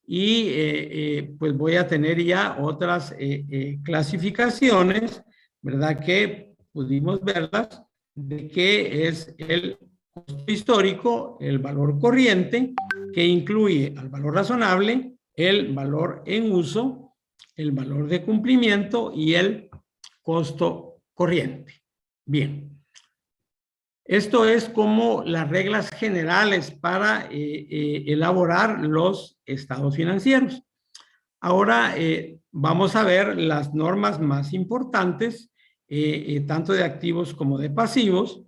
y pues voy a tener ya otras clasificaciones, ¿verdad? Que pudimos verlas, de qué es el costo histórico, el valor corriente, que incluye al valor razonable, el valor en uso, el valor de cumplimiento y el costo corriente. Bien. Esto es como las reglas generales para elaborar los estados financieros. Ahora vamos a ver las normas más importantes, tanto de activos como de pasivos,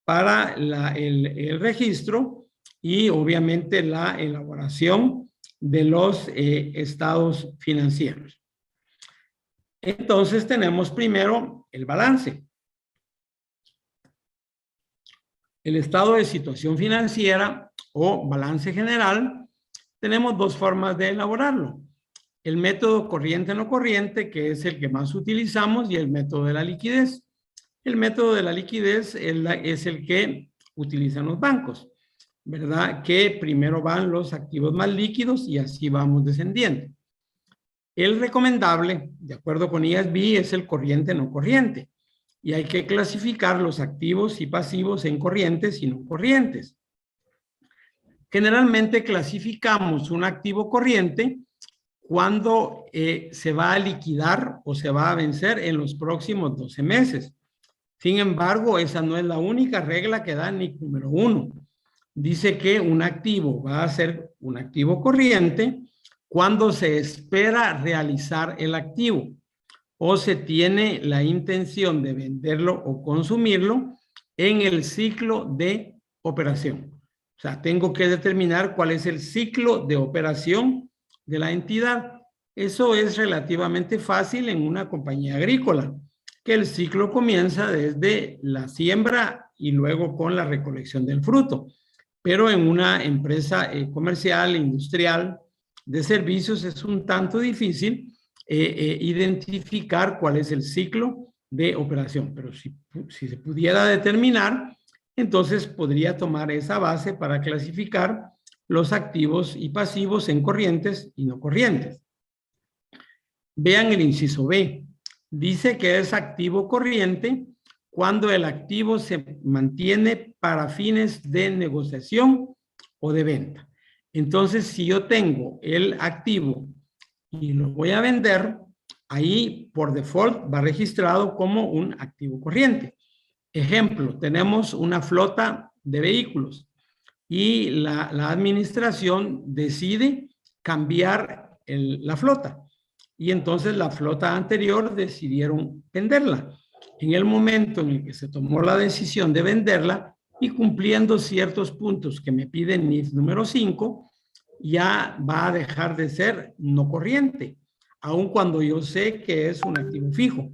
para el registro y obviamente la elaboración de los estados financieros. Entonces tenemos primero el balance. El estado de situación financiera o balance general, tenemos dos formas de elaborarlo. El método corriente no corriente, que es el que más utilizamos, y el método de la liquidez. El método de la liquidez es el que utilizan los bancos, ¿verdad? Que primero van los activos más líquidos y así vamos descendiendo. El recomendable, de acuerdo con IASB, es el corriente no corriente. Y hay que clasificar los activos y pasivos en corrientes y no corrientes. Generalmente clasificamos un activo corriente cuando se va a liquidar o se va a vencer en los próximos 12 meses. Sin embargo, esa no es la única regla que da NIC número 1. Dice que un activo va a ser un activo corriente cuando se espera realizar el activo o se tiene la intención de venderlo o consumirlo en el ciclo de operación. O sea, tengo que determinar cuál es el ciclo de operación de la entidad. Eso es relativamente fácil en una compañía agrícola, que el ciclo comienza desde la siembra y luego con la recolección del fruto. Pero en una empresa comercial, industrial, de servicios es un tanto difícil identificar cuál es el ciclo de operación. Pero si se pudiera determinar, entonces podría tomar esa base para clasificar los activos y pasivos en corrientes y no corrientes. Vean el inciso B. Dice que es activo corriente cuando el activo se mantiene para fines de negociación o de venta. Entonces, si yo tengo el activo y lo voy a vender, ahí por default va registrado como un activo corriente. Ejemplo, tenemos una flota de vehículos y la administración decide cambiar la flota. Y entonces la flota anterior decidieron venderla. En el momento en el que se tomó la decisión de venderla y cumpliendo ciertos puntos que me piden NIF número 5, ya va a dejar de ser no corriente, aun cuando yo sé que es un activo fijo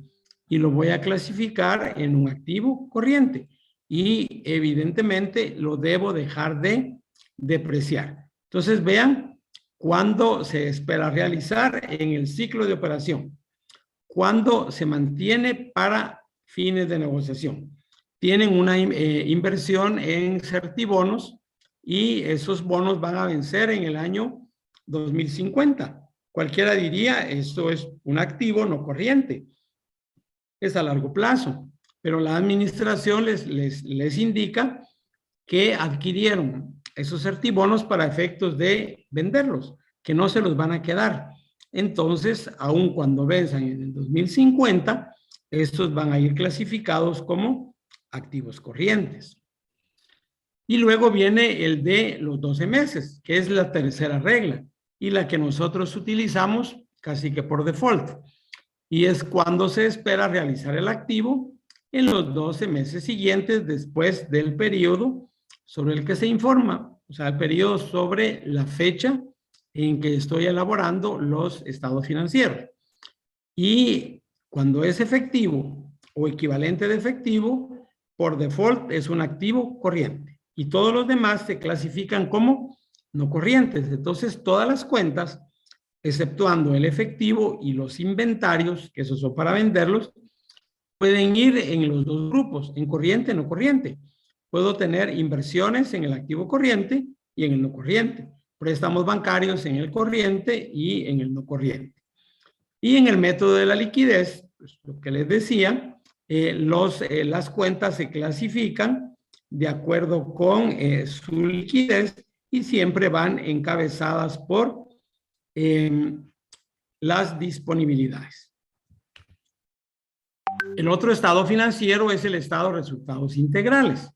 y lo voy a clasificar en un activo corriente y evidentemente lo debo dejar de depreciar. Entonces vean cuándo se espera realizar en el ciclo de operación, cuándo se mantiene para fines de negociación. Tienen una inversión en certibonos y esos bonos van a vencer en el año 2050. Cualquiera diría, esto es un activo no corriente, es a largo plazo, pero la administración les indica que adquirieron esos certibonos para efectos de venderlos, que no se los van a quedar. Entonces, aun cuando venzan en el 2050, estos van a ir clasificados como activos corrientes. Y luego viene el de los 12 meses, que es la tercera regla y la que nosotros utilizamos casi que por default. Y es cuando se espera realizar el activo en los 12 meses siguientes después del periodo sobre el que se informa, o sea, el periodo sobre la fecha en que estoy elaborando los estados financieros. Y cuando es efectivo o equivalente de efectivo, por default es un activo corriente. Y todos los demás se clasifican como no corrientes. Entonces, todas las cuentas, exceptuando el efectivo y los inventarios, que esos son para venderlos, pueden ir en los dos grupos, en corriente y no corriente. Puedo tener inversiones en el activo corriente y en el no corriente. Préstamos bancarios en el corriente y en el no corriente. Y en el método de la liquidez, pues, lo que les decía, las cuentas se clasifican de acuerdo con su liquidez y siempre van encabezadas por las disponibilidades. El otro estado financiero es el estado de resultados integrales.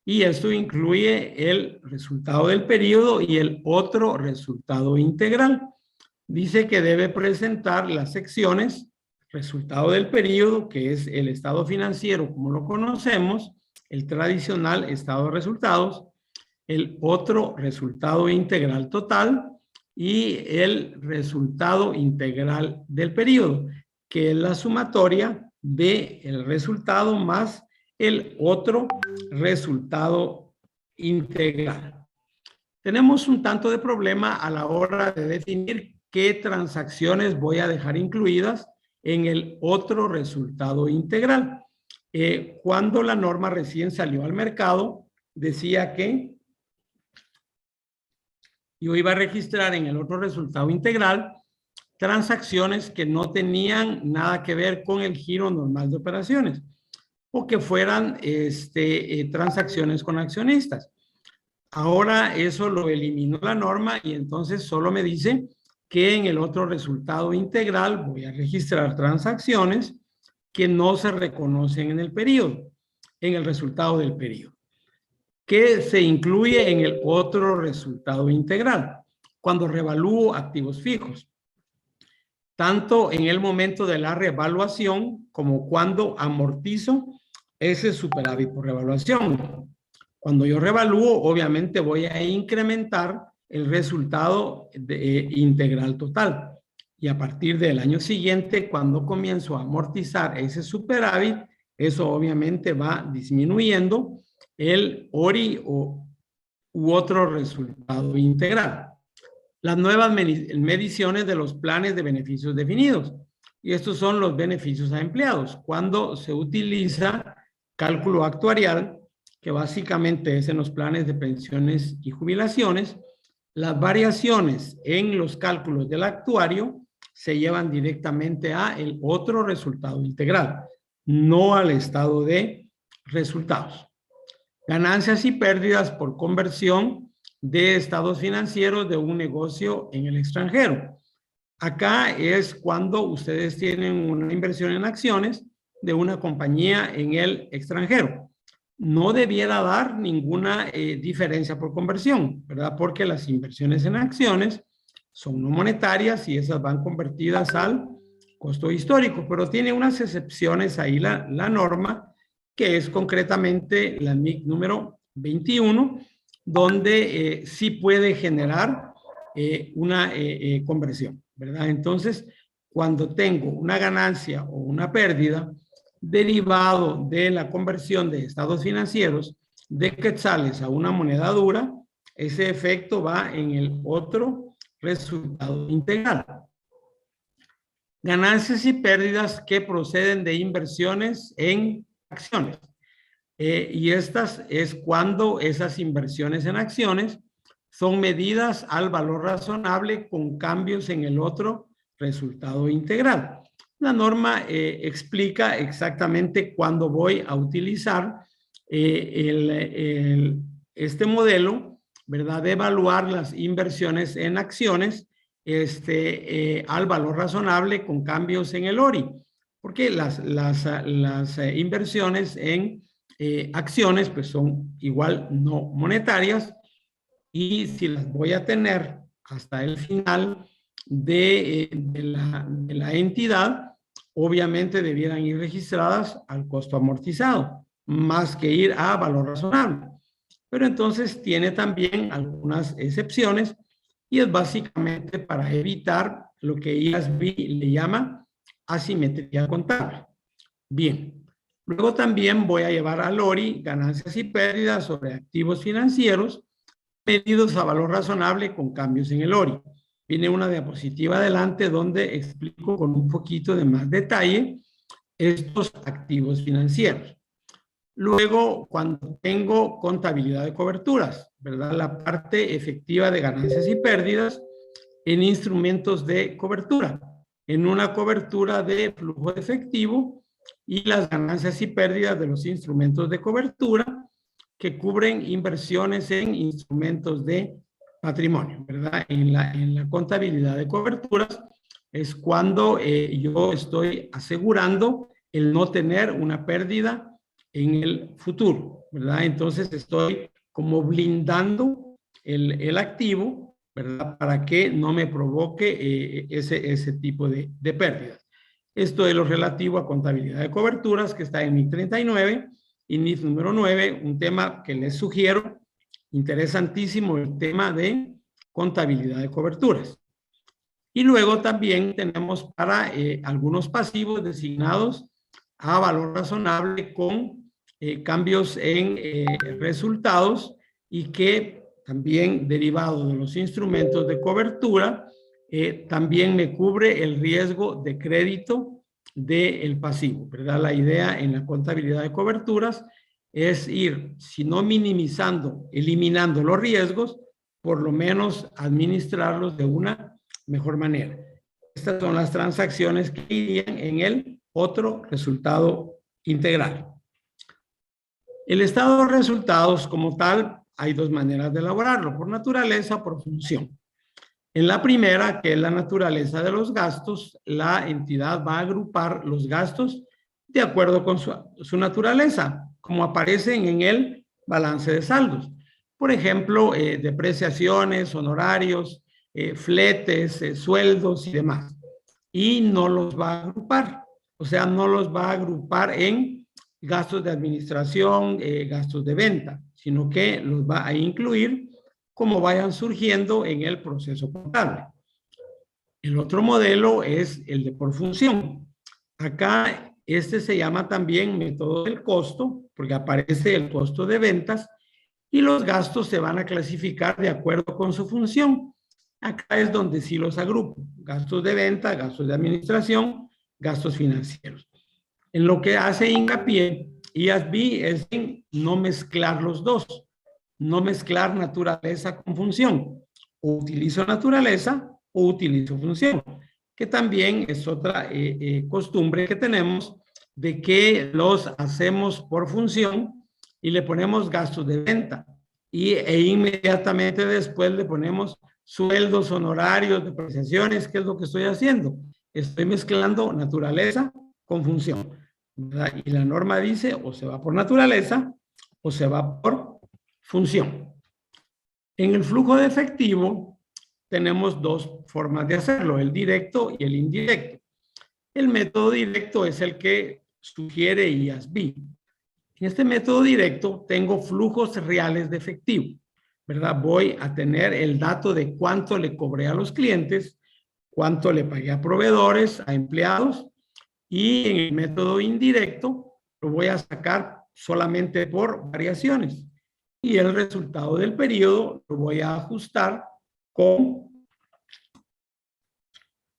Y esto incluye el resultado del periodo y el otro resultado integral. Dice que debe presentar las secciones, resultado del periodo, que es el estado financiero como lo conocemos, el tradicional estado de resultados, el otro resultado integral total y el resultado integral del periodo, que es la sumatoria del resultado más el otro resultado integral. Tenemos un tanto de problema a la hora de definir qué transacciones voy a dejar incluidas en el otro resultado integral. Cuando la norma recién salió al mercado, decía que yo iba a registrar en el otro resultado integral transacciones que no tenían nada que ver con el giro normal de operaciones o que fueran transacciones con accionistas. Ahora eso lo eliminó la norma y entonces solo me dice que en el otro resultado integral voy a registrar transacciones que no se reconocen en el periodo, en el resultado del periodo, que se incluye en el otro resultado integral, cuando revalúo activos fijos, tanto en el momento de la revaluación como cuando amortizo ese superávit por revaluación. Cuando yo revalúo, obviamente voy a incrementar el resultado integral total. Y a partir del año siguiente, cuando comienzo a amortizar ese superávit, eso obviamente va disminuyendo el ORI u otro resultado integral. Las nuevas mediciones de los planes de beneficios definidos. Y estos son los beneficios a empleados. Cuando se utiliza cálculo actuarial, que básicamente es en los planes de pensiones y jubilaciones, las variaciones en los cálculos del actuario se llevan directamente a el otro resultado integral, no al estado de resultados. Ganancias y pérdidas por conversión de estados financieros de un negocio en el extranjero. Acá es cuando ustedes tienen una inversión en acciones de una compañía en el extranjero. No debiera dar ninguna diferencia por conversión, ¿verdad? Porque las inversiones en acciones son no monetarias y esas van convertidas al costo histórico, pero tiene unas excepciones ahí la norma, que es concretamente la MIC número 21, donde sí puede generar una conversión, ¿verdad? Entonces, cuando tengo una ganancia o una pérdida derivado de la conversión de estados financieros de quetzales a una moneda dura, ese efecto va en el otro resultado integral. Ganancias y pérdidas que proceden de inversiones en acciones. Y estas es cuando esas inversiones en acciones son medidas al valor razonable con cambios en el otro resultado integral. La norma explica exactamente cuándo voy a utilizar este modelo, ¿verdad? De evaluar las inversiones en acciones al valor razonable con cambios en el ORI. Porque las inversiones en acciones pues son igual no monetarias y si las voy a tener hasta el final de la entidad, obviamente debieran ir registradas al costo amortizado, más que ir a valor razonable. Pero entonces tiene también algunas excepciones y es básicamente para evitar lo que IASB le llama asimetría contable. Bien, luego también voy a llevar al ORI ganancias y pérdidas sobre activos financieros medidos a valor razonable con cambios en el ORI. Viene una diapositiva adelante donde explico con un poquito de más detalle estos activos financieros. Luego, cuando tengo contabilidad de coberturas, ¿verdad? La parte efectiva de ganancias y pérdidas en instrumentos de cobertura, en una cobertura de flujo de efectivo y las ganancias y pérdidas de los instrumentos de cobertura que cubren inversiones en instrumentos de patrimonio, ¿verdad? En la contabilidad de coberturas es cuando yo estoy asegurando el no tener una pérdida en el futuro, ¿verdad? Entonces estoy como blindando el activo, ¿verdad? Para que no me provoque ese tipo de pérdidas. Esto es lo relativo a contabilidad de coberturas, que está en NIF 39 y NIF número 9, un tema que les sugiero, interesantísimo el tema de contabilidad de coberturas. Y luego también tenemos para algunos pasivos designados a valor razonable con cambios en resultados y que también derivado de los instrumentos de cobertura, también me cubre el riesgo de crédito del pasivo, ¿verdad? La idea en la contabilidad de coberturas es ir, si no minimizando, eliminando los riesgos, por lo menos administrarlos de una mejor manera. Estas son las transacciones que irían en el otro resultado integral. El estado de resultados como tal, hay dos maneras de elaborarlo, por naturaleza o por función. En la primera, que es la naturaleza de los gastos, la entidad va a agrupar los gastos de acuerdo con su naturaleza, como aparecen en el balance de saldos. Por ejemplo, depreciaciones, honorarios, fletes, sueldos y demás. Y no los va a agrupar. O sea, no los va a agrupar en gastos de administración, gastos de venta, sino que los va a incluir como vayan surgiendo en el proceso contable. El otro modelo es el de por función. Acá este se llama también método del costo, porque aparece el costo de ventas y los gastos se van a clasificar de acuerdo con su función. Acá es donde sí los agrupo. Gastos de venta, gastos de administración, gastos financieros. En lo que hace hincapié IASB es en no mezclar los dos. No mezclar naturaleza con función. O utilizo naturaleza o utilizo función. Que también es otra costumbre que tenemos de que los hacemos por función y le ponemos gastos de venta. E inmediatamente después le ponemos sueldos, honorarios, depreciaciones. ¿Qué es lo que estoy haciendo? Estoy mezclando naturaleza con función, ¿verdad? Y la norma dice o se va por naturaleza o se va por función. En el flujo de efectivo tenemos dos formas de hacerlo, el directo y el indirecto. El método directo es el que sugiere IASB. En este método directo tengo flujos reales de efectivo, ¿verdad? Voy a tener el dato de cuánto le cobré a los clientes, cuánto le pagué a proveedores, a empleados, y en el método indirecto lo voy a sacar solamente por variaciones. Y el resultado del periodo lo voy a ajustar con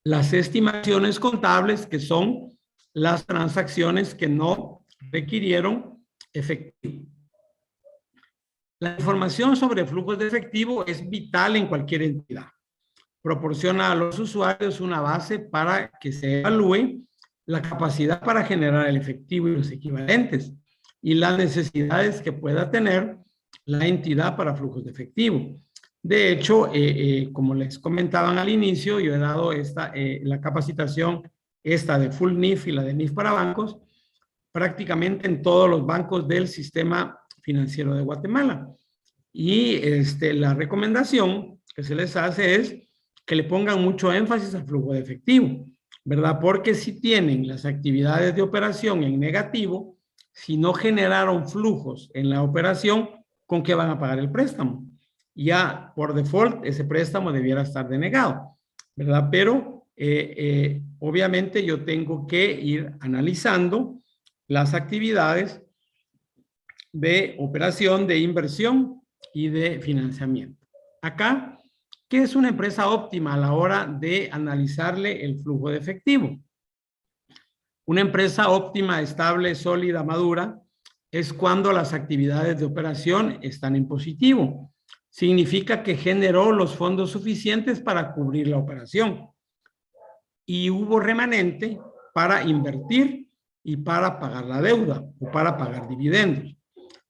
las estimaciones contables, que son las transacciones que no requirieron efectivo. La información sobre flujos de efectivo es vital en cualquier entidad. Proporciona a los usuarios una base para que se evalúe la capacidad para generar el efectivo y los equivalentes y las necesidades que pueda tener la entidad para flujos de efectivo. De hecho, como les comentaban al inicio, yo he dado la capacitación de Full NIF y la de NIF para bancos, prácticamente en todos los bancos del sistema financiero de Guatemala. Y la recomendación que se les hace es que le pongan mucho énfasis al flujo de efectivo, ¿verdad? Porque si tienen las actividades de operación en negativo, si no generaron flujos en la operación, ¿con qué van a pagar el préstamo? Ya por default ese préstamo debiera estar denegado, ¿verdad? Pero obviamente yo tengo que ir analizando las actividades de operación, de inversión y de financiamiento. Acá, ¿qué es una empresa óptima a la hora de analizarle el flujo de efectivo? Una empresa óptima, estable, sólida, madura, es cuando las actividades de operación están en positivo. Significa que generó los fondos suficientes para cubrir la operación. Y hubo remanente para invertir y para pagar la deuda o para pagar dividendos.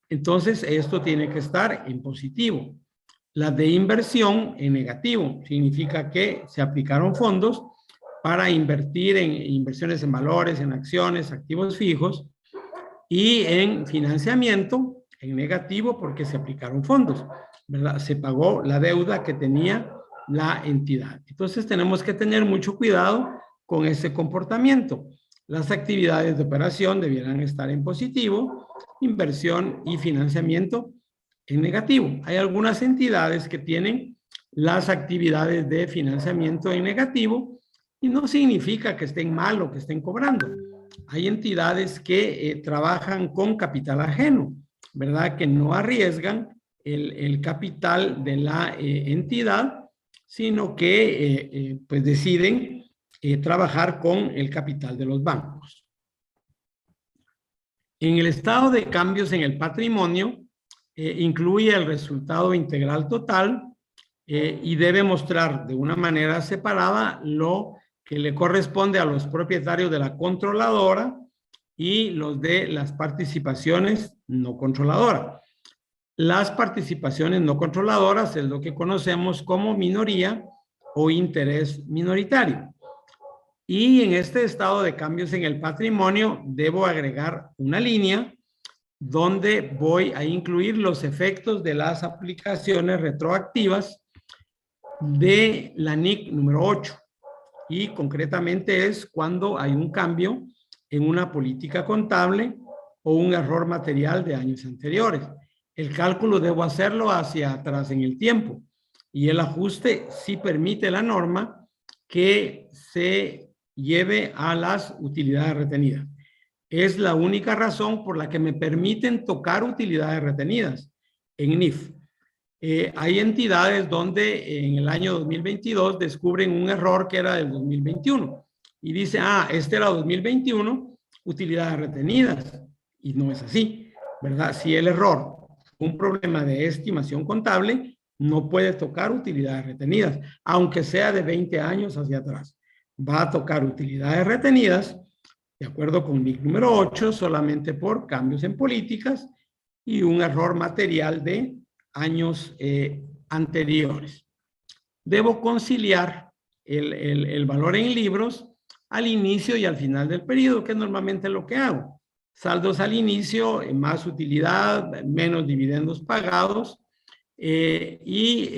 Entonces, esto tiene que estar en positivo. La de inversión en negativo significa que se aplicaron fondos para invertir en inversiones en valores, en acciones, activos fijos, y en financiamiento en negativo porque se aplicaron fondos, ¿verdad? Se pagó la deuda que tenía la entidad. Entonces tenemos que tener mucho cuidado con ese comportamiento. Las actividades de operación debieran estar en positivo, inversión y financiamiento en negativo. Hay algunas entidades que tienen las actividades de financiamiento en negativo y no significa que estén mal o que estén cobrando. Hay entidades que trabajan con capital ajeno, ¿verdad? Que no arriesgan el capital de la entidad, sino que pues deciden trabajar con el capital de los bancos. En el estado de cambios en el patrimonio, incluye el resultado integral total y debe mostrar de una manera separada lo que le corresponde a los propietarios de la controladora y los de las participaciones no controladoras. Las participaciones no controladoras es lo que conocemos como minoría o interés minoritario. Y en este estado de cambios en el patrimonio debo agregar una línea donde voy a incluir los efectos de las aplicaciones retroactivas de la NIC número 8. Y concretamente es cuando hay un cambio en una política contable o un error material de años anteriores. El cálculo debo hacerlo hacia atrás en el tiempo y el ajuste sí permite la norma que se lleve a las utilidades retenidas. Es la única razón por la que me permiten tocar utilidades retenidas en NIF. Hay entidades donde en el año 2022 descubren un error que era del 2021 y dice, este era 2021, utilidades retenidas, y no es así, ¿verdad? Si el error, un problema de estimación contable, no puede tocar utilidades retenidas, aunque sea de 20 años hacia atrás. Va a tocar utilidades retenidas, de acuerdo con NIC número 8, solamente por cambios en políticas y un error material de años anteriores. Debo conciliar el valor en libros al inicio y al final del periodo, que es normalmente lo que hago. Saldos al inicio, más utilidad, menos dividendos pagados, y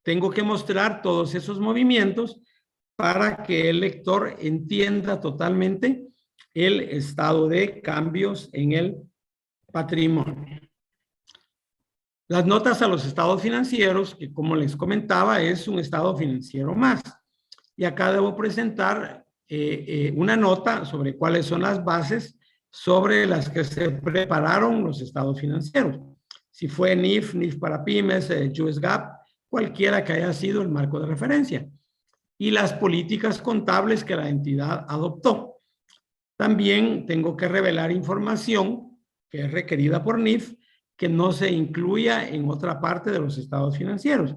tengo que mostrar todos esos movimientos para que el lector entienda totalmente el estado de cambios en el patrimonio. Las notas a los estados financieros, que como les comentaba, es un estado financiero más. Y acá debo presentar una nota sobre cuáles son las bases sobre las que se prepararon los estados financieros. Si fue NIF, NIF para pymes, US GAAP, cualquiera que haya sido el marco de referencia. Y las políticas contables que la entidad adoptó. También tengo que revelar información que es requerida por NIF que no se incluya en otra parte de los estados financieros.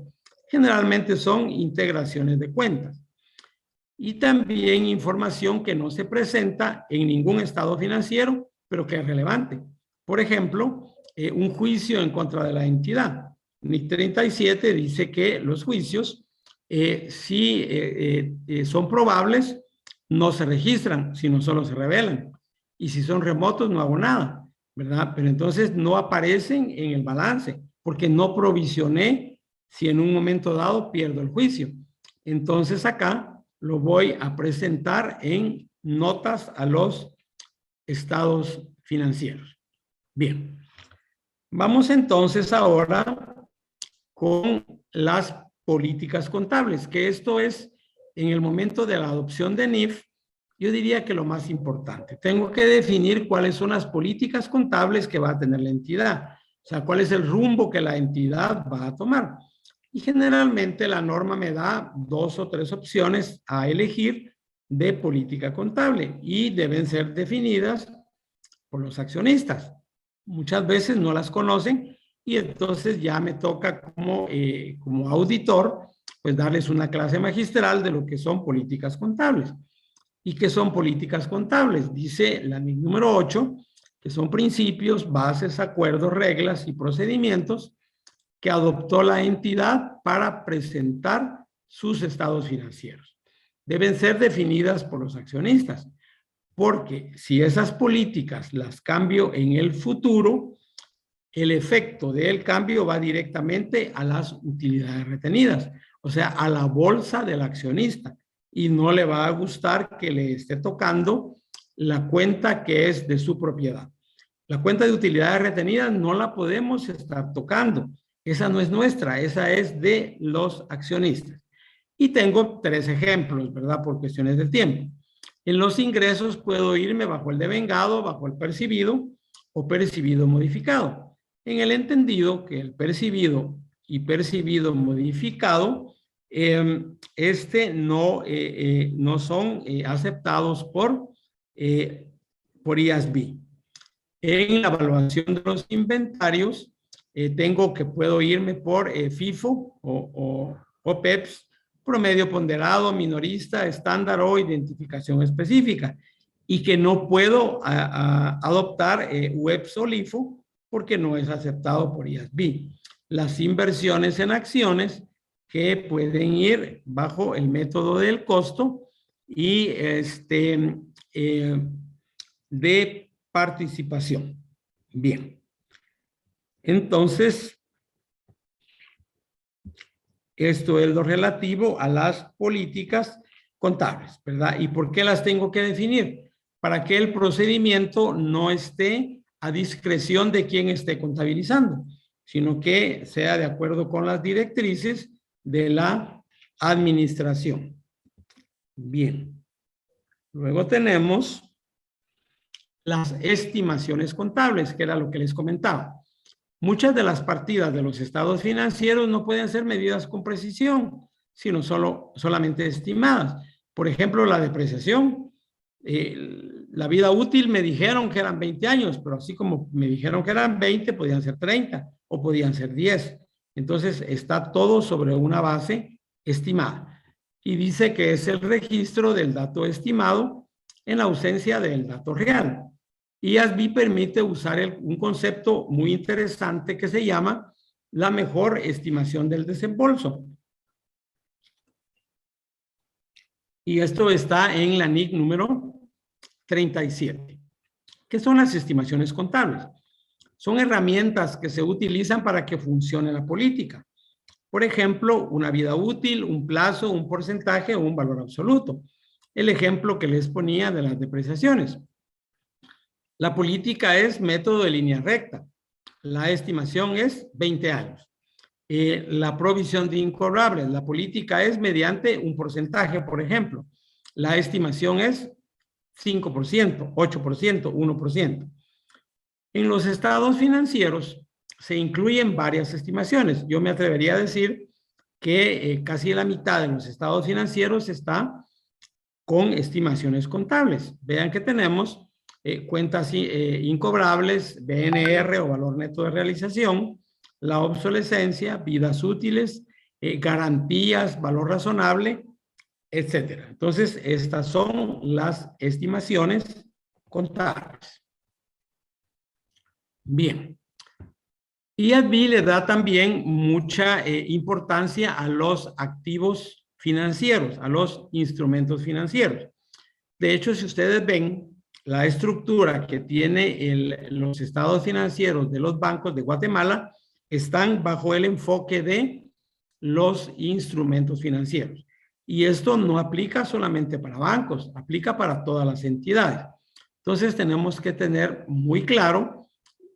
Generalmente son integraciones de cuentas. Y también información que no se presenta en ningún estado financiero, pero que es relevante. Por ejemplo, un juicio en contra de la entidad. NIC 37 dice que los juicios, si son probables, no se registran, sino solo se revelan. Y si son remotos, no hago nada, ¿verdad? Pero entonces no aparecen en el balance, porque no provisioné si en un momento dado pierdo el juicio. Entonces acá lo voy a presentar en notas a los estados financieros. Bien, vamos entonces ahora con las políticas contables, que esto es en el momento de la adopción de NIF, yo diría que lo más importante. Tengo que definir cuáles son las políticas contables que va a tener la entidad, o sea, cuál es el rumbo que la entidad va a tomar. Y generalmente la norma me da 2 o 3 opciones a elegir de política contable y deben ser definidas por los accionistas. Muchas veces no las conocen y entonces ya me toca como auditor, pues darles una clase magistral de lo que son políticas contables. ¿Y qué son políticas contables? Dice la NIC número 8, que son principios, bases, acuerdos, reglas y procedimientos que adoptó la entidad para presentar sus estados financieros. Deben ser definidas por los accionistas, porque si esas políticas las cambio en el futuro, el efecto del cambio va directamente a las utilidades retenidas, o sea, a la bolsa del accionista, y no le va a gustar que le esté tocando la cuenta que es de su propiedad. La cuenta de utilidades retenidas no la podemos estar tocando. Esa no es nuestra, esa es de los accionistas. Y tengo 3 ejemplos, ¿verdad? Por cuestiones de tiempo. En los ingresos puedo irme bajo el devengado, bajo el percibido o percibido modificado. En el entendido que el percibido y percibido modificado, no son aceptados por IASB. En la evaluación de los inventarios, puedo irme por FIFO o PEPS, promedio ponderado, minorista, estándar o identificación específica, y que no puedo adoptar UEPS o LIFO porque no es aceptado por IASB. Las inversiones en acciones que pueden ir bajo el método del costo y de participación. Bien. Entonces, esto es lo relativo a las políticas contables, ¿verdad? ¿Y por qué las tengo que definir? Para que el procedimiento no esté a discreción de quien esté contabilizando, sino que sea de acuerdo con las directrices de la administración. Bien. Luego tenemos las estimaciones contables, que era lo que les comentaba. Muchas de las partidas de los estados financieros no pueden ser medidas con precisión, sino solamente estimadas. Por ejemplo, la depreciación. La vida útil me dijeron que eran 20 años, pero así como me dijeron que eran 20, podían ser 30 o podían ser 10. Entonces, está todo sobre una base estimada. Y dice que es el registro del dato estimado en ausencia del dato real. IASB permite usar un concepto muy interesante que se llama la mejor estimación del desembolso. Y esto está en la NIC número 37. ¿Qué son las estimaciones contables? Son herramientas que se utilizan para que funcione la política. Por ejemplo, una vida útil, un plazo, un porcentaje o un valor absoluto. El ejemplo que les ponía de las depreciaciones. La política es método de línea recta. La estimación es 20 años. La provisión de incobrables. La política es mediante un porcentaje, por ejemplo. La estimación es 5%, 8%, 1%. En los estados financieros se incluyen varias estimaciones. Yo me atrevería a decir que casi la mitad de los estados financieros está con estimaciones contables. Vean que tenemos cuentas incobrables, BNR o valor neto de realización, la obsolescencia, vidas útiles, garantías, valor razonable, etcétera. Entonces, estas son las estimaciones contables. Bien. IASB le da también mucha importancia a los activos financieros, a los instrumentos financieros. De hecho, si ustedes ven la estructura que tiene los estados financieros de los bancos de Guatemala, están bajo el enfoque de los instrumentos financieros. Y esto no aplica solamente para bancos, aplica para todas las entidades. Entonces tenemos que tener muy claro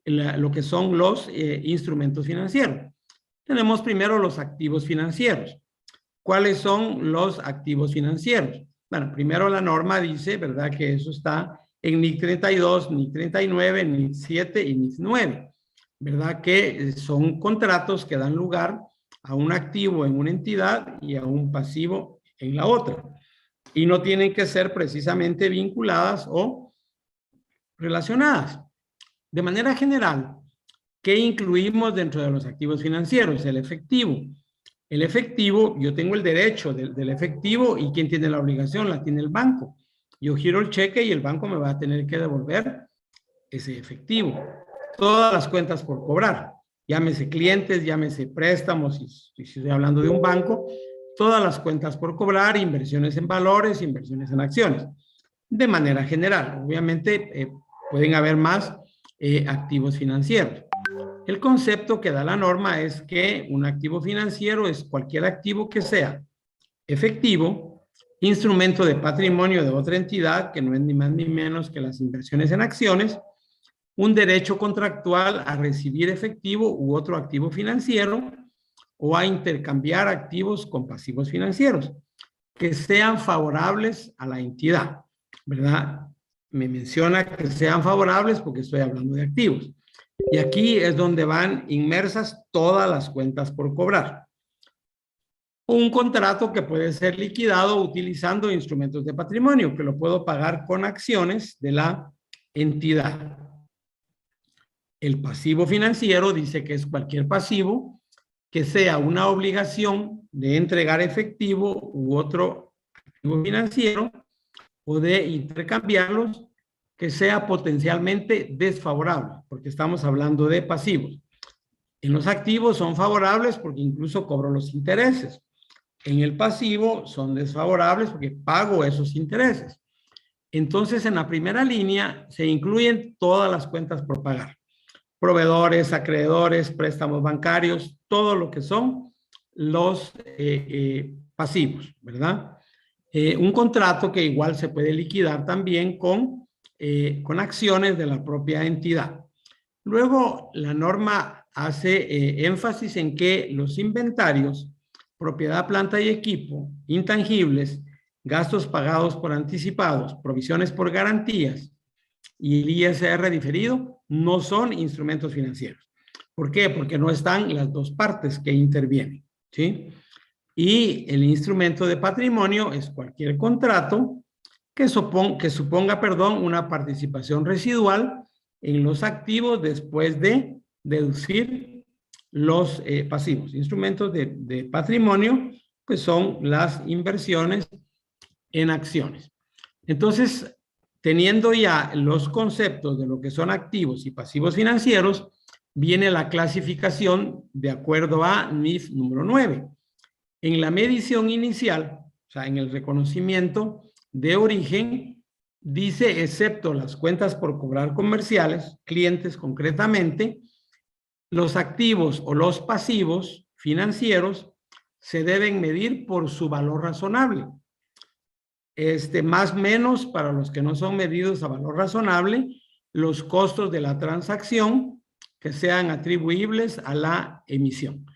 lo que son los instrumentos financieros. Tenemos primero los activos financieros. ¿Cuáles son los activos financieros? Bueno, primero la norma dice, ¿verdad? Que eso está en NIC 32, NIC 39, NIC 7 y NIC 9, ¿verdad? Que son contratos que dan lugar a un activo en una entidad y a un pasivo en la otra. Y no tienen que ser precisamente vinculadas o relacionadas. De manera general, ¿qué incluimos dentro de los activos financieros? El efectivo. El efectivo, yo tengo el derecho del efectivo y ¿quién tiene la obligación? La tiene el banco. Yo giro el cheque y el banco me va a tener que devolver ese efectivo. Todas las cuentas por cobrar, llámese clientes, llámese préstamos, si estoy hablando de un banco, todas las cuentas por cobrar, inversiones en valores, inversiones en acciones. De manera general, obviamente pueden haber más activos financieros. El concepto que da la norma es que un activo financiero es cualquier activo que sea efectivo, instrumento de patrimonio de otra entidad, que no es ni más ni menos que las inversiones en acciones, un derecho contractual a recibir efectivo u otro activo financiero o a intercambiar activos con pasivos financieros que sean favorables a la entidad, ¿verdad? Me menciona que sean favorables porque estoy hablando de activos. Y aquí es donde van inmersas todas las cuentas por cobrar. Un contrato que puede ser liquidado utilizando instrumentos de patrimonio, que lo puedo pagar con acciones de la entidad. El pasivo financiero dice que es cualquier pasivo que sea una obligación de entregar efectivo u otro activo financiero o de intercambiarlos que sea potencialmente desfavorable, porque estamos hablando de pasivos. En los activos son favorables porque incluso cobro los intereses. En el pasivo son desfavorables porque pago esos intereses. Entonces, en la primera línea se incluyen todas las cuentas por pagar. Proveedores, acreedores, préstamos bancarios, todo lo que son los pasivos, ¿verdad? Un contrato que igual se puede liquidar también con acciones de la propia entidad. Luego, la norma hace énfasis en que los inventarios, propiedad, planta y equipo, intangibles, gastos pagados por anticipados, provisiones por garantías y el ISR diferido no son instrumentos financieros. ¿Por qué? Porque no están las dos partes que intervienen, ¿sí? Y el instrumento de patrimonio es cualquier contrato que suponga, una participación residual en los activos después de deducir los pasivos. Instrumentos de patrimonio, pues son las inversiones en acciones. Entonces, teniendo ya los conceptos de lo que son activos y pasivos financieros, viene la clasificación de acuerdo a NIF número 9. En la medición inicial, o sea, en el reconocimiento de origen, dice, excepto las cuentas por cobrar comerciales, clientes concretamente, los activos o los pasivos financieros se deben medir por su valor razonable. Más o menos para los que no son medidos a valor razonable, los costos de la transacción que sean atribuibles a la emisión.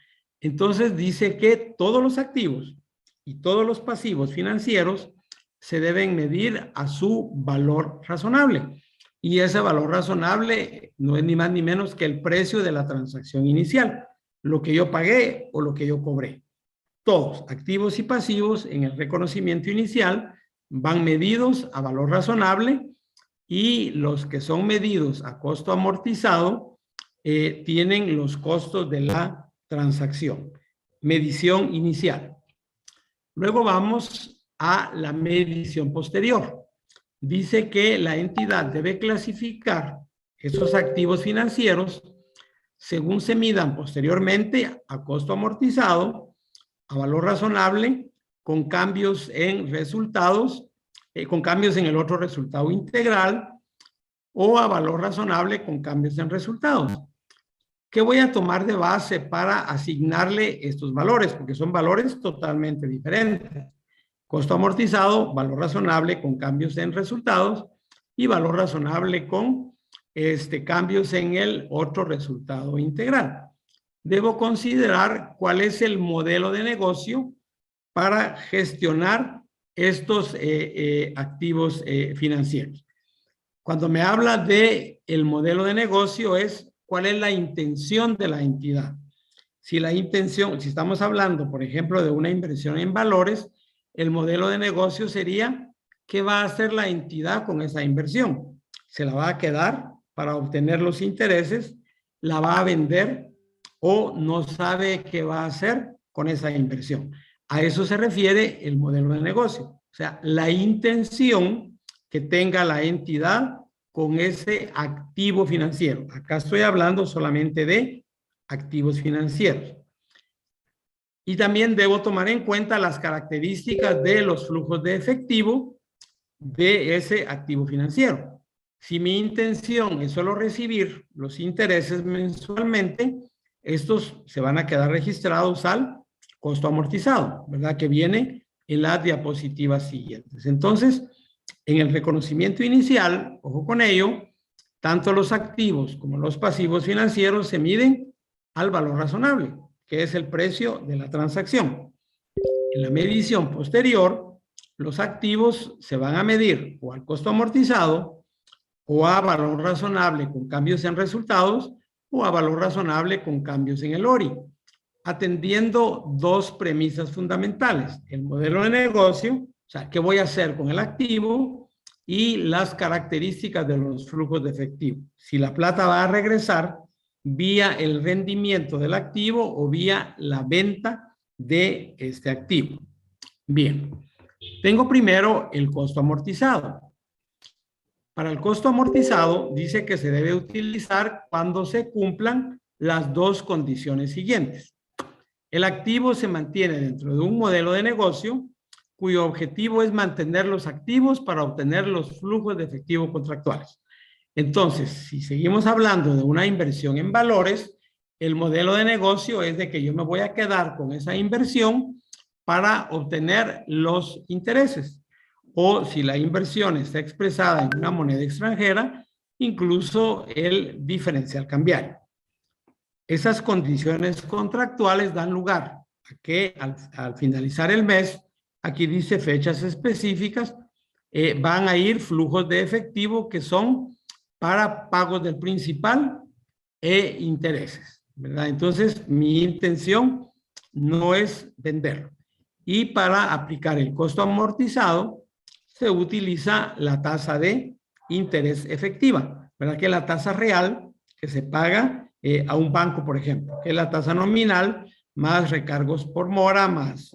Entonces dice que todos los activos y todos los pasivos financieros se deben medir a su valor razonable. Y ese valor razonable no es ni más ni menos que el precio de la transacción inicial, lo que yo pagué o lo que yo cobré. Todos, activos y pasivos, en el reconocimiento inicial van medidos a valor razonable y los que son medidos a costo amortizado tienen los costos de la transacción. Medición inicial. Luego vamos a la medición posterior. Dice que la entidad debe clasificar esos activos financieros según se midan posteriormente a costo amortizado, a valor razonable, con cambios en resultados, con cambios en el otro resultado integral, o a valor razonable con cambios en resultados. ¿Qué voy a tomar de base para asignarle estos valores? Porque son valores totalmente diferentes. Costo amortizado, valor razonable con cambios en resultados y valor razonable con cambios en el otro resultado integral. Debo considerar cuál es el modelo de negocio para gestionar estos activos financieros. Cuando me habla de el modelo de negocio es cuál es la intención de la entidad. Si la intención, si estamos hablando, por ejemplo, de una inversión en valores, el modelo de negocio sería qué va a hacer la entidad con esa inversión. ¿Se la va a quedar para obtener los intereses? ¿La va a vender? ¿O no sabe qué va a hacer con esa inversión? A eso se refiere el modelo de negocio. O sea, la intención que tenga la entidad con ese activo financiero. Acá estoy hablando solamente de activos financieros. Y también debo tomar en cuenta las características de los flujos de efectivo de ese activo financiero. Si mi intención es solo recibir los intereses mensualmente, estos se van a quedar registrados al costo amortizado, ¿verdad? Que viene en las diapositivas siguientes. Entonces, en el reconocimiento inicial, ojo con ello, tanto los activos como los pasivos financieros se miden al valor razonable, que es el precio de la transacción. En la medición posterior, los activos se van a medir o al costo amortizado o a valor razonable con cambios en resultados o a valor razonable con cambios en el ORI, atendiendo dos premisas fundamentales: el modelo de negocio, o sea, qué voy a hacer con el activo, y las características de los flujos de efectivo. Si la plata va a regresar vía el rendimiento del activo o vía la venta de este activo. Bien, tengo primero el costo amortizado. Para el costo amortizado dice que se debe utilizar cuando se cumplan las dos condiciones siguientes. El activo se mantiene dentro de un modelo de negocio cuyo objetivo es mantener los activos para obtener los flujos de efectivo contractuales. Entonces, si seguimos hablando de una inversión en valores, el modelo de negocio es de que yo me voy a quedar con esa inversión para obtener los intereses. O si la inversión está expresada en una moneda extranjera, incluso el diferencial cambiario. Esas condiciones contractuales dan lugar a que al finalizar el mes, aquí dice fechas específicas, van a ir flujos de efectivo que son para pagos del principal e intereses, ¿verdad? Entonces, mi intención no es venderlo. Y para aplicar el costo amortizado, se utiliza la tasa de interés efectiva, ¿verdad? Que es la tasa real que se paga a un banco, por ejemplo, que es la tasa nominal más recargos por mora, más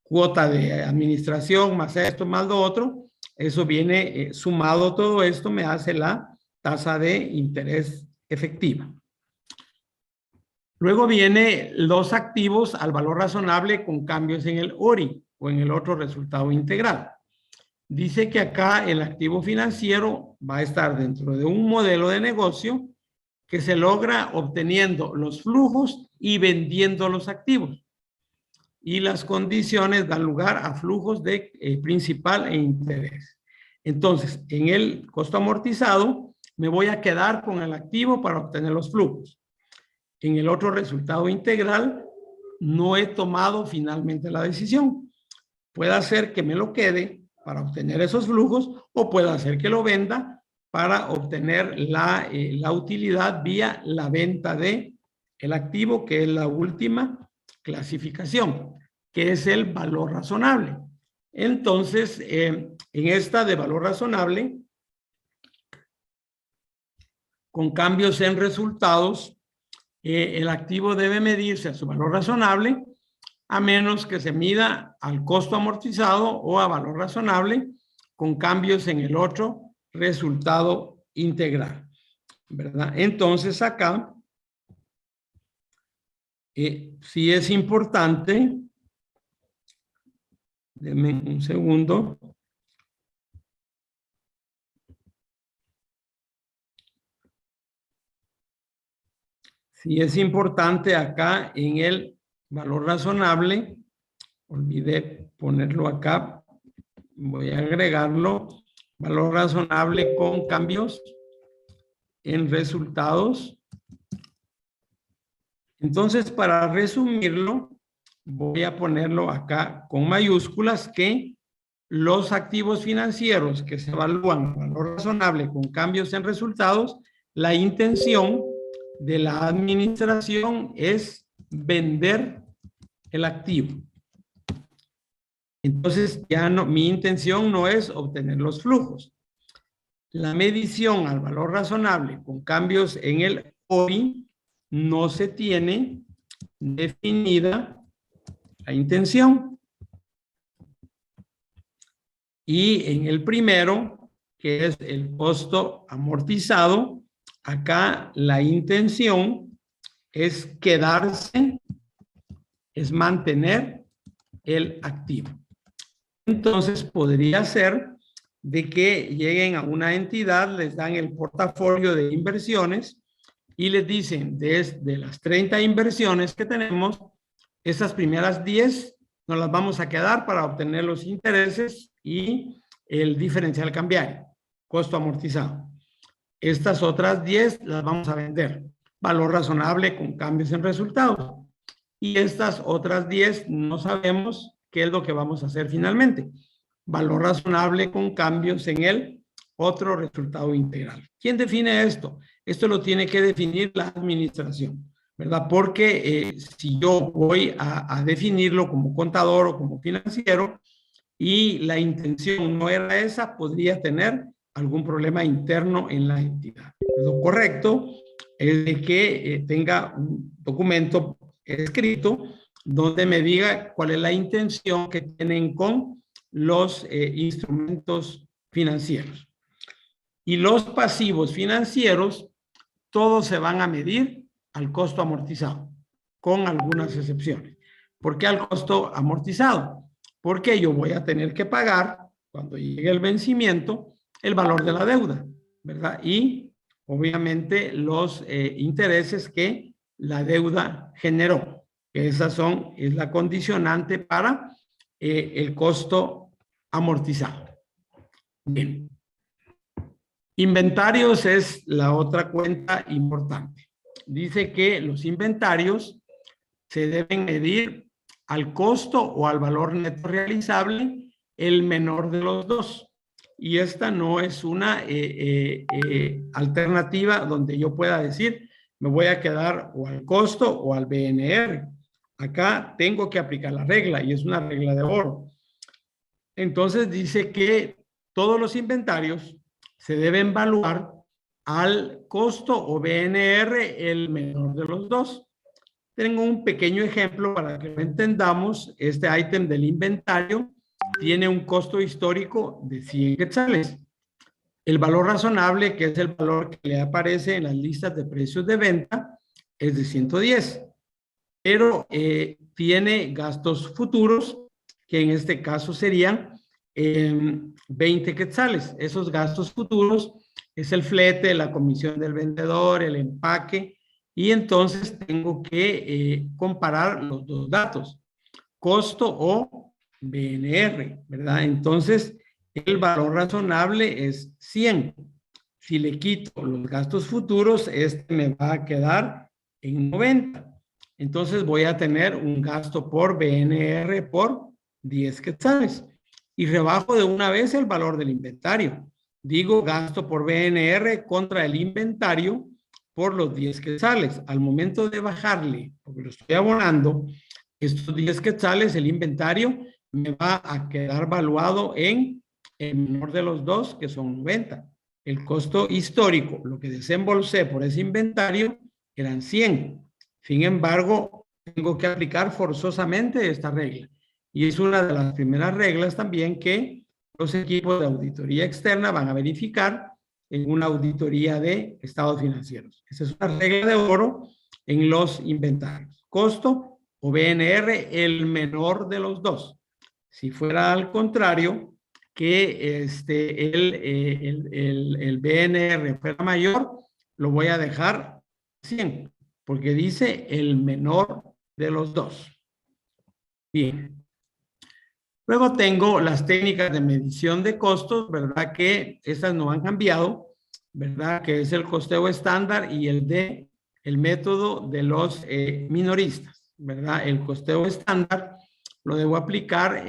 cuota de administración, más esto, más lo otro. Eso viene sumado, todo esto me hace la tasa de interés efectiva. Luego viene los activos al valor razonable con cambios en el ORI o en el otro resultado integral. Dice que acá el activo financiero va a estar dentro de un modelo de negocio que se logra obteniendo los flujos y vendiendo los activos. Y las condiciones dan lugar a flujos de principal e interés. Entonces, en el costo amortizado, me voy a quedar con el activo para obtener los flujos. En el otro resultado integral, no he tomado finalmente la decisión. Puede ser que me lo quede para obtener esos flujos o puede ser que lo venda para obtener la utilidad vía la venta de el activo, que es la última clasificación, que es el valor razonable. Entonces, en esta de valor razonable, con cambios en resultados, el activo debe medirse a su valor razonable, a menos que se mida al costo amortizado o a valor razonable, con cambios en el otro resultado integral, ¿verdad? Entonces acá, sí es importante, denme un segundo. Sí es importante acá en el valor razonable olvidé ponerlo acá. Voy a agregarlo. Valor razonable con cambios en resultados. Entonces, para resumirlo, voy a ponerlo acá con mayúsculas que los activos financieros que se evalúan valor razonable con cambios en resultados, la intención de la administración es vender el activo. Entonces, ya no, mi intención no es obtener los flujos. La medición al valor razonable con cambios en el ORI no se tiene definida la intención. Y en el primero, que es el costo amortizado, acá la intención es quedarse, es mantener el activo. Entonces podría ser de que lleguen a una entidad, les dan el portafolio de inversiones y les dicen, desde las 30 inversiones que tenemos, esas primeras 10 nos las vamos a quedar para obtener los intereses y el diferencial cambiario, costo amortizado. Estas otras 10 las vamos a vender, valor razonable con cambios en resultados. Y estas otras 10 no sabemos qué es lo que vamos a hacer finalmente. Valor razonable con cambios en el otro resultado integral. ¿Quién define esto? Esto lo tiene que definir la administración, ¿verdad? Porque si yo voy a definirlo como contador o como financiero y la intención no era esa, podría tener algún problema interno en la entidad. Lo correcto es de que tenga un documento escrito donde me diga cuál es la intención que tienen con los instrumentos financieros. Y los pasivos financieros, todos se van a medir al costo amortizado, con algunas excepciones. ¿Por qué al costo amortizado? Porque yo voy a tener que pagar, cuando llegue el vencimiento, el valor de la deuda, ¿verdad? Y obviamente los intereses que la deuda generó. Esas son, es la condicionante para el costo amortizado. Bien. Inventarios es la otra cuenta importante. Dice que los inventarios se deben medir al costo o al valor neto realizable, el menor de los dos. Y esta no es una alternativa donde yo pueda decir, me voy a quedar o al costo o al BNR. Acá tengo que aplicar la regla y es una regla de oro. Entonces dice que todos los inventarios se deben evaluar al costo o BNR, el menor de los dos. Tengo un pequeño ejemplo para que lo entendamos. Este ítem del inventario tiene un costo histórico de 100 quetzales. El valor razonable, que es el valor que le aparece en las listas de precios de venta, es de 110. Pero tiene gastos futuros, que en este caso serían 20 quetzales. Esos gastos futuros es el flete, la comisión del vendedor, el empaque, y entonces tengo que comparar los dos datos, costo o BNR, ¿verdad? Entonces, el valor razonable es 100. Si le quito los gastos futuros, este me va a quedar en 90. Entonces, voy a tener un gasto por BNR por 10 quetzales. Y rebajo de una vez el valor del inventario. Digo gasto por BNR contra el inventario por los 10 quetzales. Al momento de bajarle, porque lo estoy abonando, estos 10 quetzales, el inventario me va a quedar valuado en el menor de los dos, que son 90. El costo histórico, lo que desembolsé por ese inventario, eran 100. Sin embargo, tengo que aplicar forzosamente esta regla. Y es una de las primeras reglas también que los equipos de auditoría externa van a verificar en una auditoría de estados financieros. Esa es una regla de oro en los inventarios. Costo o BNR, el menor de los dos. Si fuera al contrario, que el BNR fuera mayor, lo voy a dejar 100, porque dice el menor de los dos. Bien. Luego tengo las técnicas de medición de costos, ¿verdad? Que estas no han cambiado, ¿verdad? Que es el costeo estándar y el método de los minoristas, ¿verdad? El costeo estándar lo debo aplicar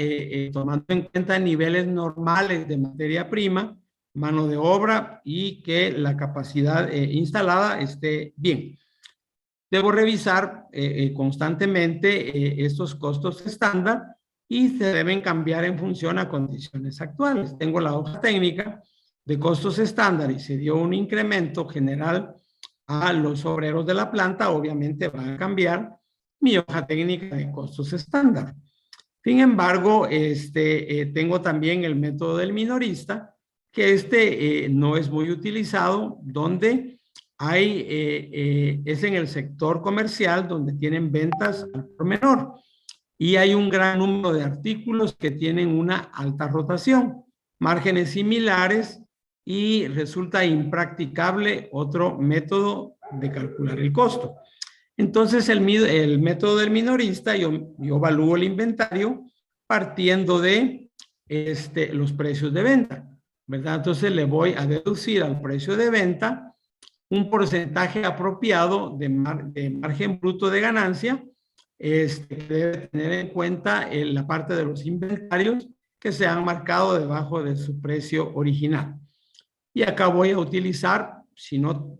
tomando en cuenta niveles normales de materia prima, mano de obra y que la capacidad instalada esté bien. Debo revisar constantemente estos costos estándar y se deben cambiar en función a condiciones actuales. Tengo la hoja técnica de costos estándar y se dio un incremento general a los obreros de la planta, obviamente va a cambiar mi hoja técnica de costos estándar. Sin embargo, tengo también el método del minorista, que no es muy utilizado, donde es en el sector comercial donde tienen ventas al por menor y hay un gran número de artículos que tienen una alta rotación, márgenes similares y resulta impracticable otro método de calcular el costo. Entonces, el método del minorista, yo evalúo el inventario partiendo de los precios de venta, ¿verdad? Entonces, le voy a deducir al precio de venta un porcentaje apropiado de margen bruto de ganancia, que debe tener en cuenta la parte de los inventarios que se han marcado debajo de su precio original. Y acá voy a utilizar, si no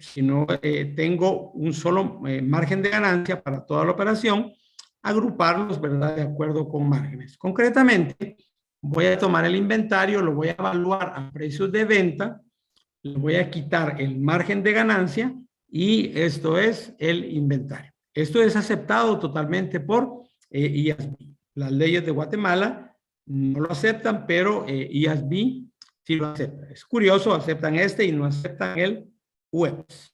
tengo un solo margen de ganancia para toda la operación, agruparlos, ¿verdad? De acuerdo con márgenes. Concretamente, voy a tomar el inventario, lo voy a evaluar a precios de venta, le voy a quitar el margen de ganancia y esto es el inventario. Esto es aceptado totalmente por IASB. Las leyes de Guatemala no lo aceptan, pero IASB sí lo acepta. Es curioso, aceptan y no aceptan el UEPS.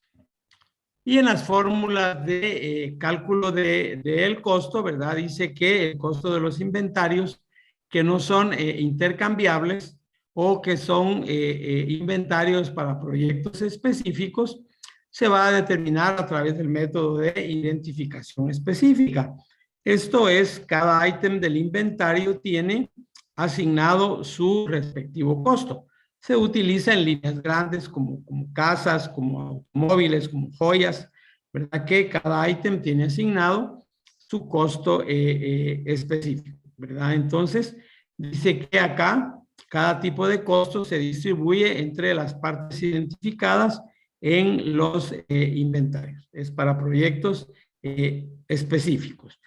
Y en las fórmulas de cálculo del costo, ¿verdad? Dice que el costo de los inventarios que no son intercambiables o que son inventarios para proyectos específicos, se va a determinar a través del método de identificación específica. Esto es, cada ítem del inventario tiene asignado su respectivo costo. Se utiliza en líneas grandes como casas, como automóviles, como joyas, ¿verdad? Que cada ítem tiene asignado su costo específico, ¿verdad? Entonces, dice que acá cada tipo de costo se distribuye entre las partes identificadas en los inventarios. Es para proyectos específicos.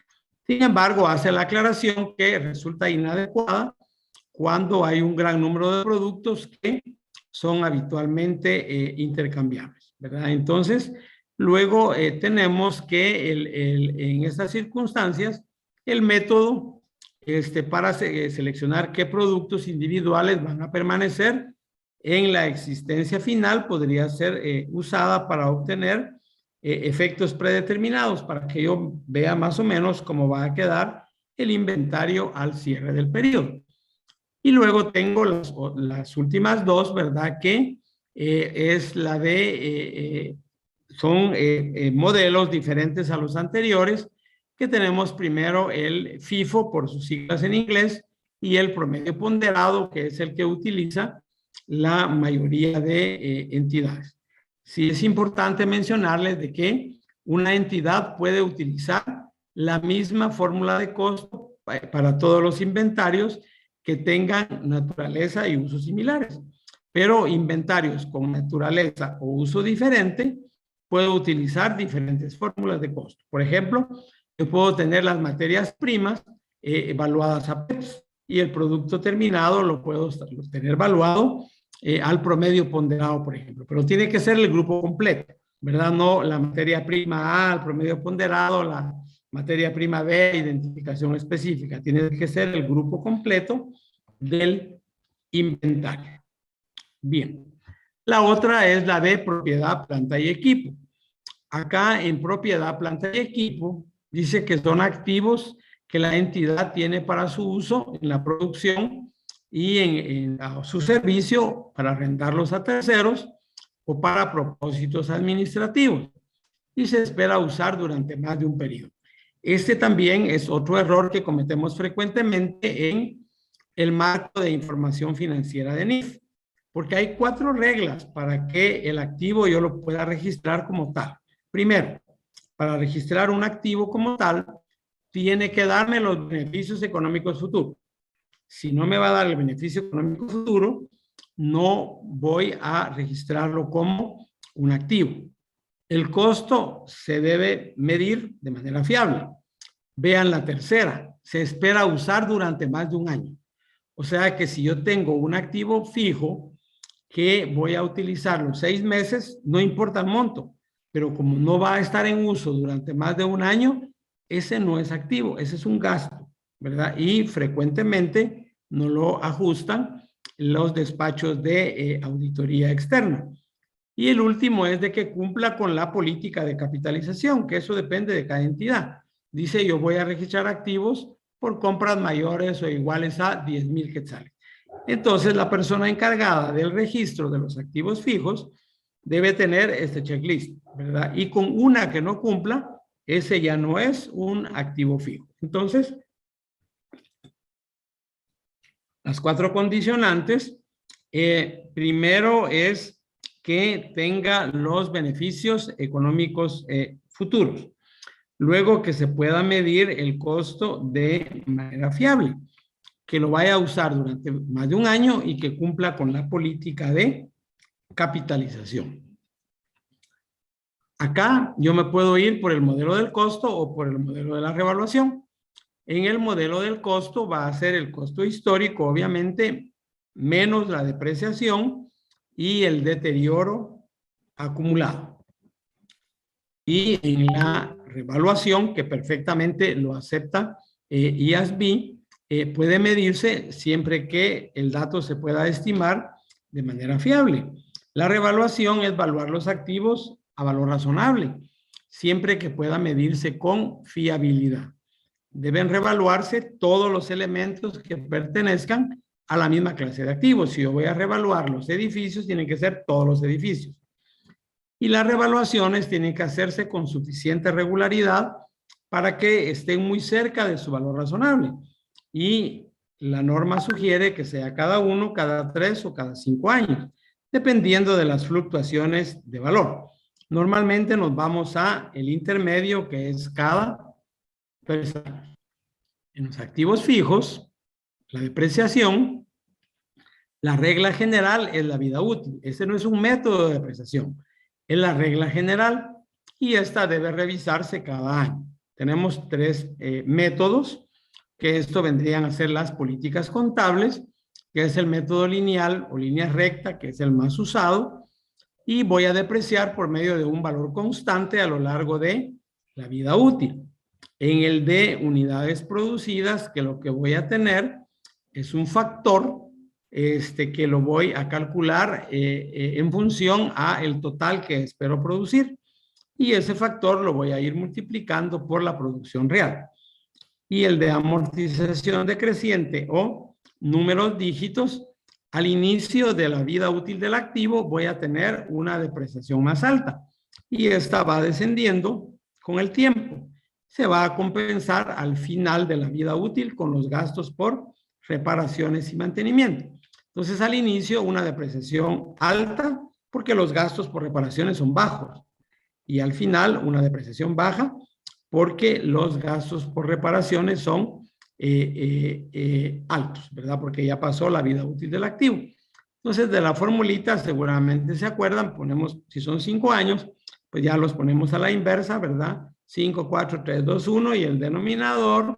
Sin embargo, hace la aclaración que resulta inadecuada cuando hay un gran número de productos que son habitualmente intercambiables, ¿verdad? Entonces, luego tenemos que en estas circunstancias, el método para seleccionar qué productos individuales van a permanecer en la existencia final podría ser usada para obtener efectos predeterminados para que yo vea más o menos cómo va a quedar el inventario al cierre del periodo. Y luego tengo las últimas dos, ¿verdad? Que es la de, son modelos diferentes a los anteriores, que tenemos primero el FIFO por sus siglas en inglés y el promedio ponderado, que es el que utiliza la mayoría de entidades. Sí es importante mencionarles de que una entidad puede utilizar la misma fórmula de costo para todos los inventarios que tengan naturaleza y usos similares. Pero inventarios con naturaleza o uso diferente, puedo utilizar diferentes fórmulas de costo. Por ejemplo, yo puedo tener las materias primas evaluadas a PEPS y el producto terminado lo puedo tener evaluado al promedio ponderado, por ejemplo. Pero tiene que ser el grupo completo, ¿verdad? No la materia prima A, el promedio ponderado, la materia prima B, identificación específica. Tiene que ser el grupo completo del inventario. Bien. La otra es la de propiedad, planta y equipo. Acá en propiedad, planta y equipo, dice que son activos que la entidad tiene para su uso en la producción y en su servicio para arrendarlos a terceros o para propósitos administrativos. Y se espera usar durante más de un periodo. Este también es otro error que cometemos frecuentemente en el marco de información financiera de NIF, porque hay 4 reglas para que el activo yo lo pueda registrar como tal. Primero, para registrar un activo como tal, tiene que darme los beneficios económicos futuros. Si no me va a dar el beneficio económico futuro, no voy a registrarlo como un activo. El costo se debe medir de manera fiable. Vean la tercera, se espera usar durante más de un año. O sea que si yo tengo un activo fijo que voy a utilizar los 6 meses, no importa el monto, pero como no va a estar en uso durante más de un año, ese no es activo, ese es un gasto, ¿verdad? Y frecuentemente no lo ajustan los despachos de auditoría externa. Y el último es de que cumpla con la política de capitalización, que eso depende de cada entidad. Dice, yo voy a registrar activos por compras mayores o iguales a 10,000 quetzales. Entonces, la persona encargada del registro de los activos fijos debe tener este checklist, ¿verdad? Y con una que no cumpla, ese ya no es un activo fijo. Entonces, las 4 condicionantes, primero es que tenga los beneficios económicos futuros. Luego, que se pueda medir el costo de manera fiable, que lo vaya a usar durante más de un año y que cumpla con la política de capitalización. Acá yo me puedo ir por el modelo del costo o por el modelo de la revaluación. En el modelo del costo va a ser el costo histórico, obviamente, menos la depreciación y el deterioro acumulado. Y en la revaluación, que perfectamente lo acepta IASB, puede medirse siempre que el dato se pueda estimar de manera fiable. La revaluación es evaluar los activos a valor razonable, siempre que pueda medirse con fiabilidad. Deben revaluarse todos los elementos que pertenezcan a la misma clase de activos. Si yo voy a revaluar los edificios, tienen que ser todos los edificios. Y las revaluaciones tienen que hacerse con suficiente regularidad para que estén muy cerca de su valor razonable. Y la norma sugiere que sea cada 1, cada 3 o cada 5 años, dependiendo de las fluctuaciones de valor. Normalmente nos vamos a el intermedio, que es cada 3 años. En los activos fijos, la depreciación, la regla general es la vida útil. Ese no es un método de depreciación, es la regla general y esta debe revisarse cada año. Tenemos 3 métodos, que esto vendrían a ser las políticas contables, que es el método lineal o línea recta, que es el más usado, y voy a depreciar por medio de un valor constante a lo largo de la vida útil. En el de unidades producidas, que lo que voy a tener es un factor que lo voy a calcular en función a el total que espero producir. Y ese factor lo voy a ir multiplicando por la producción real. Y el de amortización decreciente o números dígitos, al inicio de la vida útil del activo voy a tener una depreciación más alta. Y esta va descendiendo con el tiempo. Se va a compensar al final de la vida útil con los gastos por reparaciones y mantenimiento. Entonces, al inicio, una depreciación alta porque los gastos por reparaciones son bajos. Y al final, una depreciación baja porque los gastos por reparaciones son altos, ¿verdad? Porque ya pasó la vida útil del activo. Entonces, de la formulita, seguramente se acuerdan, ponemos, si son 5 años, pues ya los ponemos a la inversa, ¿verdad? 5, 4, 3, 2, 1 y el denominador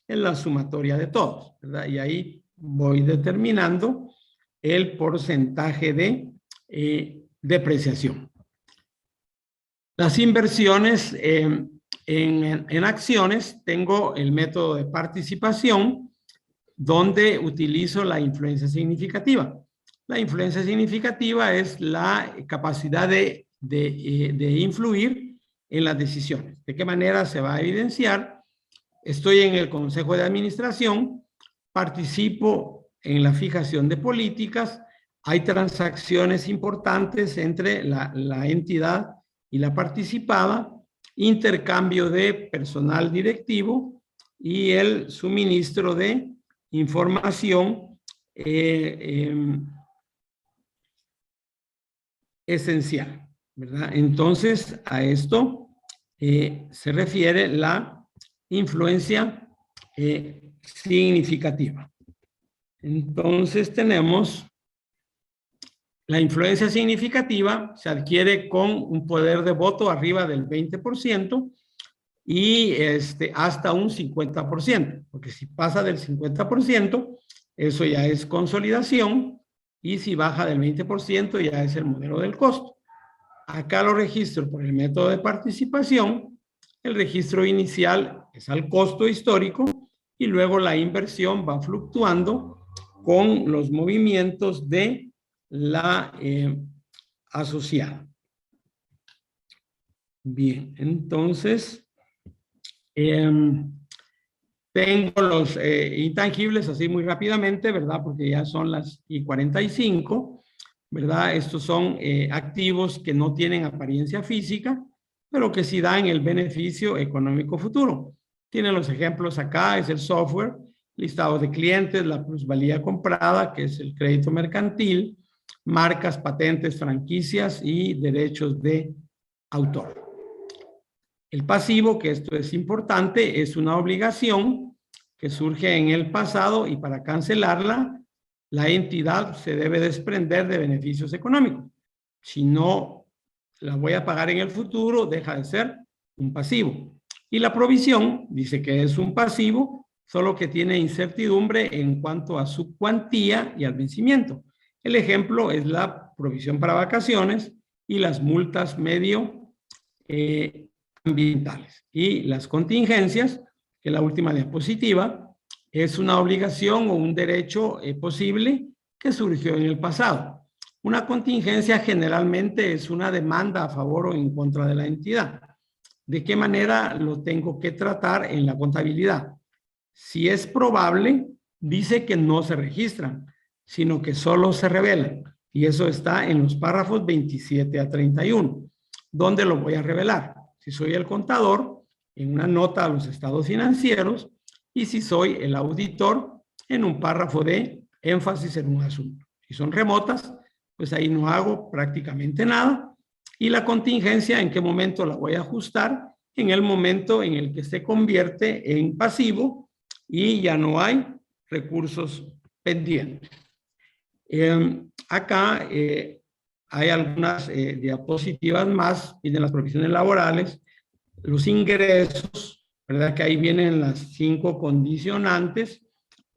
en la sumatoria de todos, ¿verdad? Y ahí voy determinando el porcentaje de depreciación. Las inversiones en acciones, tengo el método de participación donde utilizo la influencia significativa. La influencia significativa es la capacidad de influir en las decisiones. ¿De qué manera se va a evidenciar? Estoy en el consejo de administración, participo en la fijación de políticas, hay transacciones importantes entre la entidad y la participada, intercambio de personal directivo y el suministro de información esencial, ¿verdad? Entonces, a esto se refiere la influencia significativa. Entonces, tenemos la influencia significativa, se adquiere con un poder de voto arriba del 20% y hasta un 50%, porque si pasa del 50%, eso ya es consolidación, y si baja del 20% ya es el modelo del costo. Acá lo registro por el método de participación. El registro inicial es al costo histórico y luego la inversión va fluctuando con los movimientos de la asociada. Bien, entonces tengo los intangibles así muy rápidamente, ¿verdad? Porque ya son las 45, ¿verdad? Estos son activos que no tienen apariencia física, pero que sí dan el beneficio económico futuro. Tienen los ejemplos acá, es el software, listado de clientes, la plusvalía comprada, que es el crédito mercantil, marcas, patentes, franquicias y derechos de autor. El pasivo, que esto es importante, es una obligación que surge en el pasado y para cancelarla, la entidad se debe desprender de beneficios económicos. Si no la voy a pagar en el futuro, deja de ser un pasivo. Y la provisión dice que es un pasivo, solo que tiene incertidumbre en cuanto a su cuantía y al vencimiento. El ejemplo es la provisión para vacaciones y las multas medio ambientales. Y las contingencias, que la última diapositiva, es una obligación o un derecho posible que surgió en el pasado. Una contingencia generalmente es una demanda a favor o en contra de la entidad. ¿De qué manera lo tengo que tratar en la contabilidad? Si es probable, dice que no se registran, sino que solo se revelan. Y eso está en los párrafos 27 a 31. ¿Dónde lo voy a revelar? Si soy el contador, en una nota a los estados financieros, y si soy el auditor, en un párrafo de énfasis en un asunto. Si son remotas, pues ahí no hago prácticamente nada. Y la contingencia, ¿en qué momento la voy a ajustar? En el momento en el que se convierte en pasivo y ya no hay recursos pendientes. Acá hay algunas diapositivas más, vienen las provisiones laborales, los ingresos, ¿verdad? Que ahí vienen las 5 condicionantes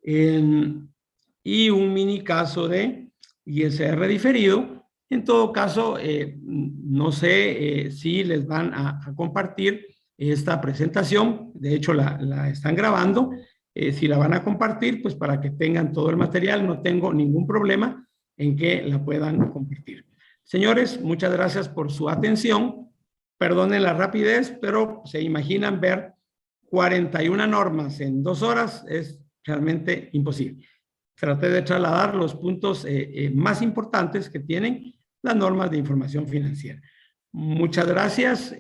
y un mini caso de ISR diferido. En todo caso, no sé si les van a compartir esta presentación, de hecho la están grabando. Si la van a compartir, pues para que tengan todo el material, no tengo ningún problema en que la puedan compartir. Señores, muchas gracias por su atención. Perdonen la rapidez, pero se imaginan ver 41 normas en 2 horas, es realmente imposible. Traté de trasladar los puntos más importantes que tienen las normas de información financiera. Muchas gracias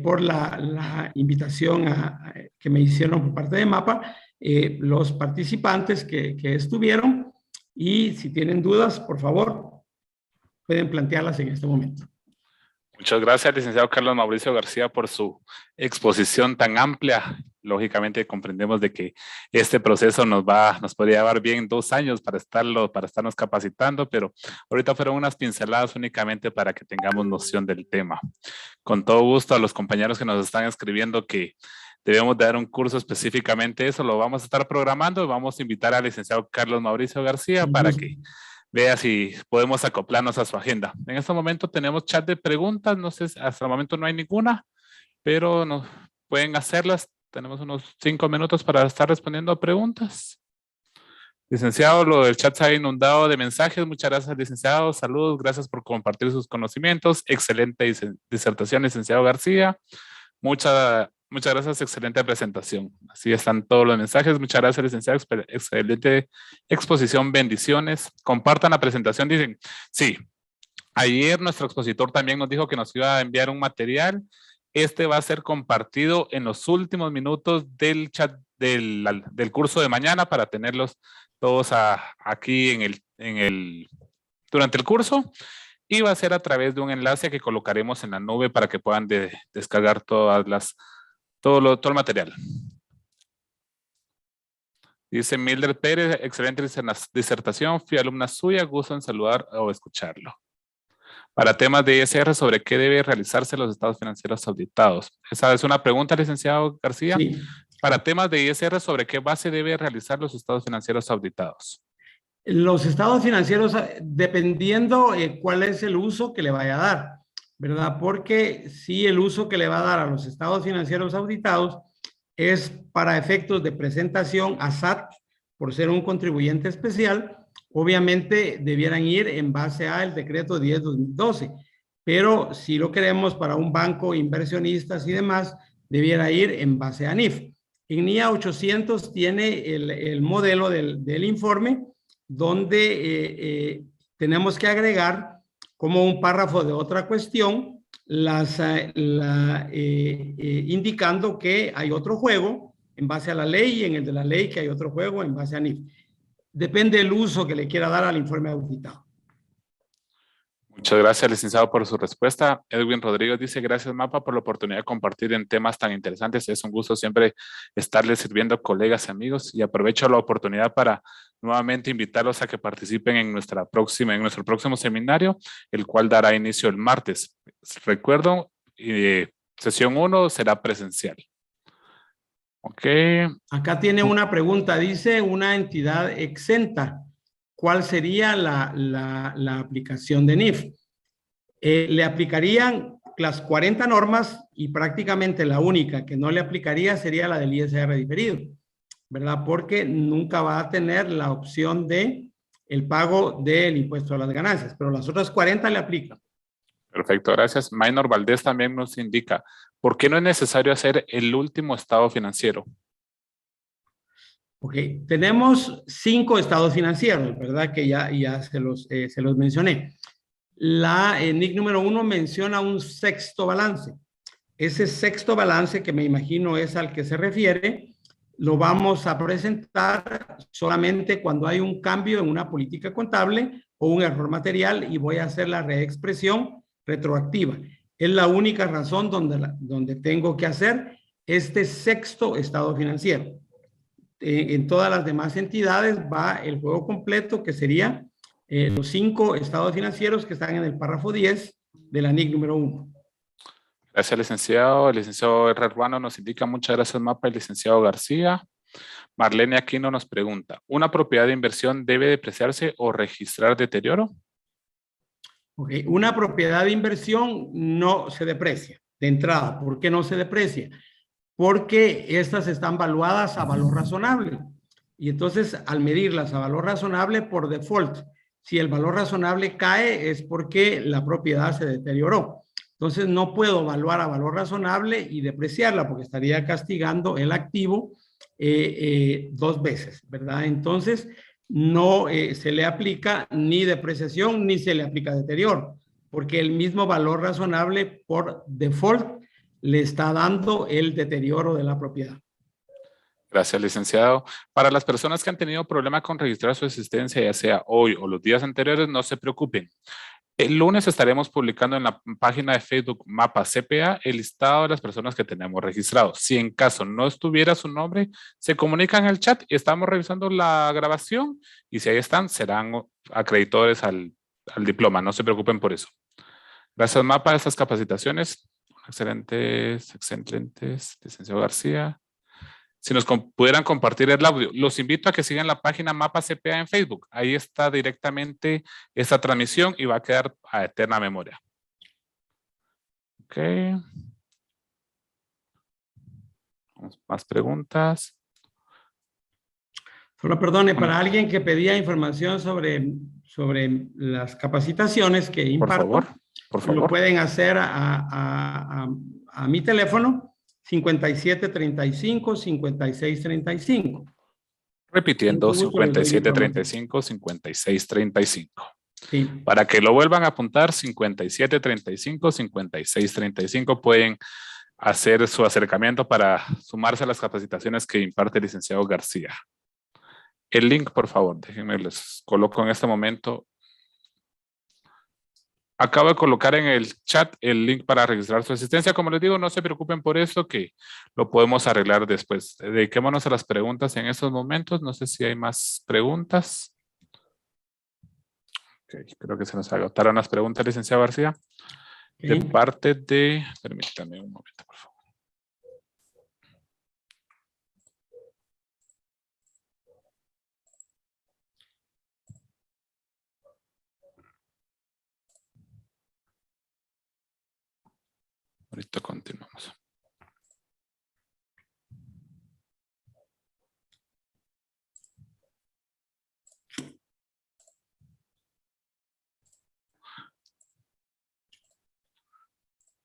por la invitación que me hicieron por parte de MAPA, los participantes que estuvieron, y si tienen dudas, por favor, pueden plantearlas en este momento. Muchas gracias, licenciado Carlos Mauricio García, por su exposición tan amplia. Lógicamente comprendemos de que este proceso nos podría llevar bien 2 años para estarnos capacitando, pero ahorita fueron unas pinceladas únicamente para que tengamos noción del tema. Con todo gusto a los compañeros que nos están escribiendo que debemos dar un curso específicamente eso, lo vamos a estar programando y vamos a invitar al licenciado Carlos Mauricio García para que vea si podemos acoplarnos a su agenda. En este momento tenemos chat de preguntas, no sé, hasta el momento no hay ninguna, pero nos pueden hacerlas. Tenemos unos 5 minutos para estar respondiendo a preguntas. Licenciado, lo del chat se ha inundado de mensajes. Muchas gracias, licenciado. Saludos, gracias por compartir sus conocimientos. Excelente disertación, licenciado García. Muchas gracias, excelente presentación. Así están todos los mensajes. Muchas gracias, licenciado. Excelente exposición, bendiciones. Compartan la presentación, dicen. Sí, ayer nuestro expositor también nos dijo que nos iba a enviar un material. Este va a ser compartido en los últimos minutos del chat del curso de mañana para tenerlos todos aquí durante el curso. Y va a ser a través de un enlace que colocaremos en la nube para que puedan descargar todo el material. Dice Mildred Pérez, excelente disertación, fui alumna suya, gusto en saludar o escucharlo. Para temas de ISR, ¿sobre qué debe realizarse los estados financieros auditados? Esa es una pregunta, licenciado García. Sí. Para temas de ISR, ¿sobre qué base debe realizar los estados financieros auditados? Los estados financieros, dependiendo cuál es el uso que le vaya a dar, ¿verdad? Porque si el uso que le va a dar a los estados financieros auditados es para efectos de presentación a SAT, por ser un contribuyente especial, obviamente debieran ir en base al decreto 10/2012. Pero si lo queremos para un banco, inversionistas y demás, debiera ir en base a NIF. En NIA 800 tiene el modelo del informe, donde tenemos que agregar como un párrafo de otra cuestión, indicando que hay otro juego en base a la ley y en el de la ley que hay otro juego en base a NIF. Depende del uso que le quiera dar al informe auditado. Muchas gracias, licenciado, por su respuesta. Edwin Rodríguez dice, gracias, MAPA, por la oportunidad de compartir en temas tan interesantes. Es un gusto siempre estarles sirviendo, colegas y amigos, y aprovecho la oportunidad para nuevamente invitarlos a que participen en nuestro próximo seminario, el cual dará inicio el martes. Recuerdo, sesión 1 será presencial. Ok. Acá tiene una pregunta, dice una entidad exenta. ¿Cuál sería la aplicación de NIF? Le aplicarían las 40 normas y prácticamente la única que no le aplicaría sería la del ISR diferido, ¿verdad? Porque nunca va a tener la opción de el pago del impuesto a las ganancias, pero las otras 40 le aplican. Perfecto, gracias. Maynor Valdés también nos indica, ¿por qué no es necesario hacer el último estado financiero? Ok, tenemos 5 estados financieros, ¿verdad? Que ya se los mencioné. La NIC número 1 menciona un sexto balance. Ese sexto balance, que me imagino es al que se refiere, lo vamos a presentar solamente cuando hay un cambio en una política contable o un error material y voy a hacer la reexpresión retroactiva. Es la única razón donde tengo que hacer este sexto estado financiero. En todas las demás entidades va el juego completo, que sería los 5 estados financieros que están en el párrafo 10 de la NIC número 1. Gracias, licenciado. El licenciado R. Ruano nos indica, muchas gracias, MAPA. El licenciado García. Marlene Aquino nos pregunta, ¿una propiedad de inversión debe depreciarse o registrar deterioro? Ok, una propiedad de inversión no se deprecia de entrada. ¿Por qué no se deprecia? Porque estas están valuadas a valor razonable. Y entonces, al medirlas a valor razonable, por default, si el valor razonable cae, es porque la propiedad se deterioró. Entonces, no puedo evaluar a valor razonable y depreciarla, porque estaría castigando el activo 2 veces, ¿verdad? Entonces, no se le aplica ni depreciación ni se le aplica deterioro, porque el mismo valor razonable por default le está dando el deterioro de la propiedad. Gracias, licenciado. Para las personas que han tenido problema con registrar su existencia, ya sea hoy o los días anteriores, no se preocupen. El lunes estaremos publicando en la página de Facebook MAPA CPA el listado de las personas que tenemos registrados. Si en caso no estuviera su nombre, se comunican en el chat y estamos revisando la grabación y si ahí están, serán acreedores al diploma. No se preocupen por eso. Gracias, MAPA, estas capacitaciones. Excelentes, licenciado García. Si nos pudieran compartir el audio. Los invito a que sigan la página MAPA CPA en Facebook. Ahí está directamente esta transmisión y va a quedar a eterna memoria. Ok. Más preguntas. Solo perdone, para alguien que pedía información sobre las capacitaciones que imparto, por favor. Lo pueden hacer a mi teléfono 5735-5635. Repitiendo, 5735-5635. Sí. Para que lo vuelvan a apuntar, 5735-5635. Pueden hacer su acercamiento para sumarse a las capacitaciones que imparte el licenciado García. El link, por favor, déjenme, les coloco en este momento. Acabo de colocar en el chat el link para registrar su asistencia. Como les digo, no se preocupen por eso, que lo podemos arreglar después. Dediquémonos a las preguntas en estos momentos. No sé si hay más preguntas. Okay, creo que se nos agotaron las preguntas, licenciado García. De parte de... Permítame un momento, por favor. Ahorita continuamos.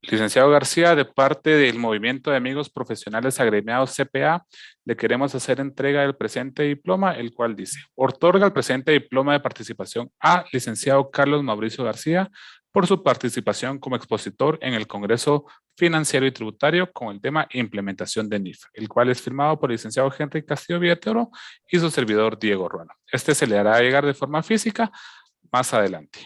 Licenciado García, de parte del Movimiento de Amigos Profesionales Agremiados CPA, le queremos hacer entrega del presente diploma, el cual dice: otorga el presente diploma de participación a licenciado Carlos Mauricio García por su participación como expositor en el Congreso Financiero y Tributario con el tema Implementación de NIF, el cual es firmado por el licenciado Henry Castillo Villatoro y su servidor Diego Ruano. Este se le hará llegar de forma física más adelante.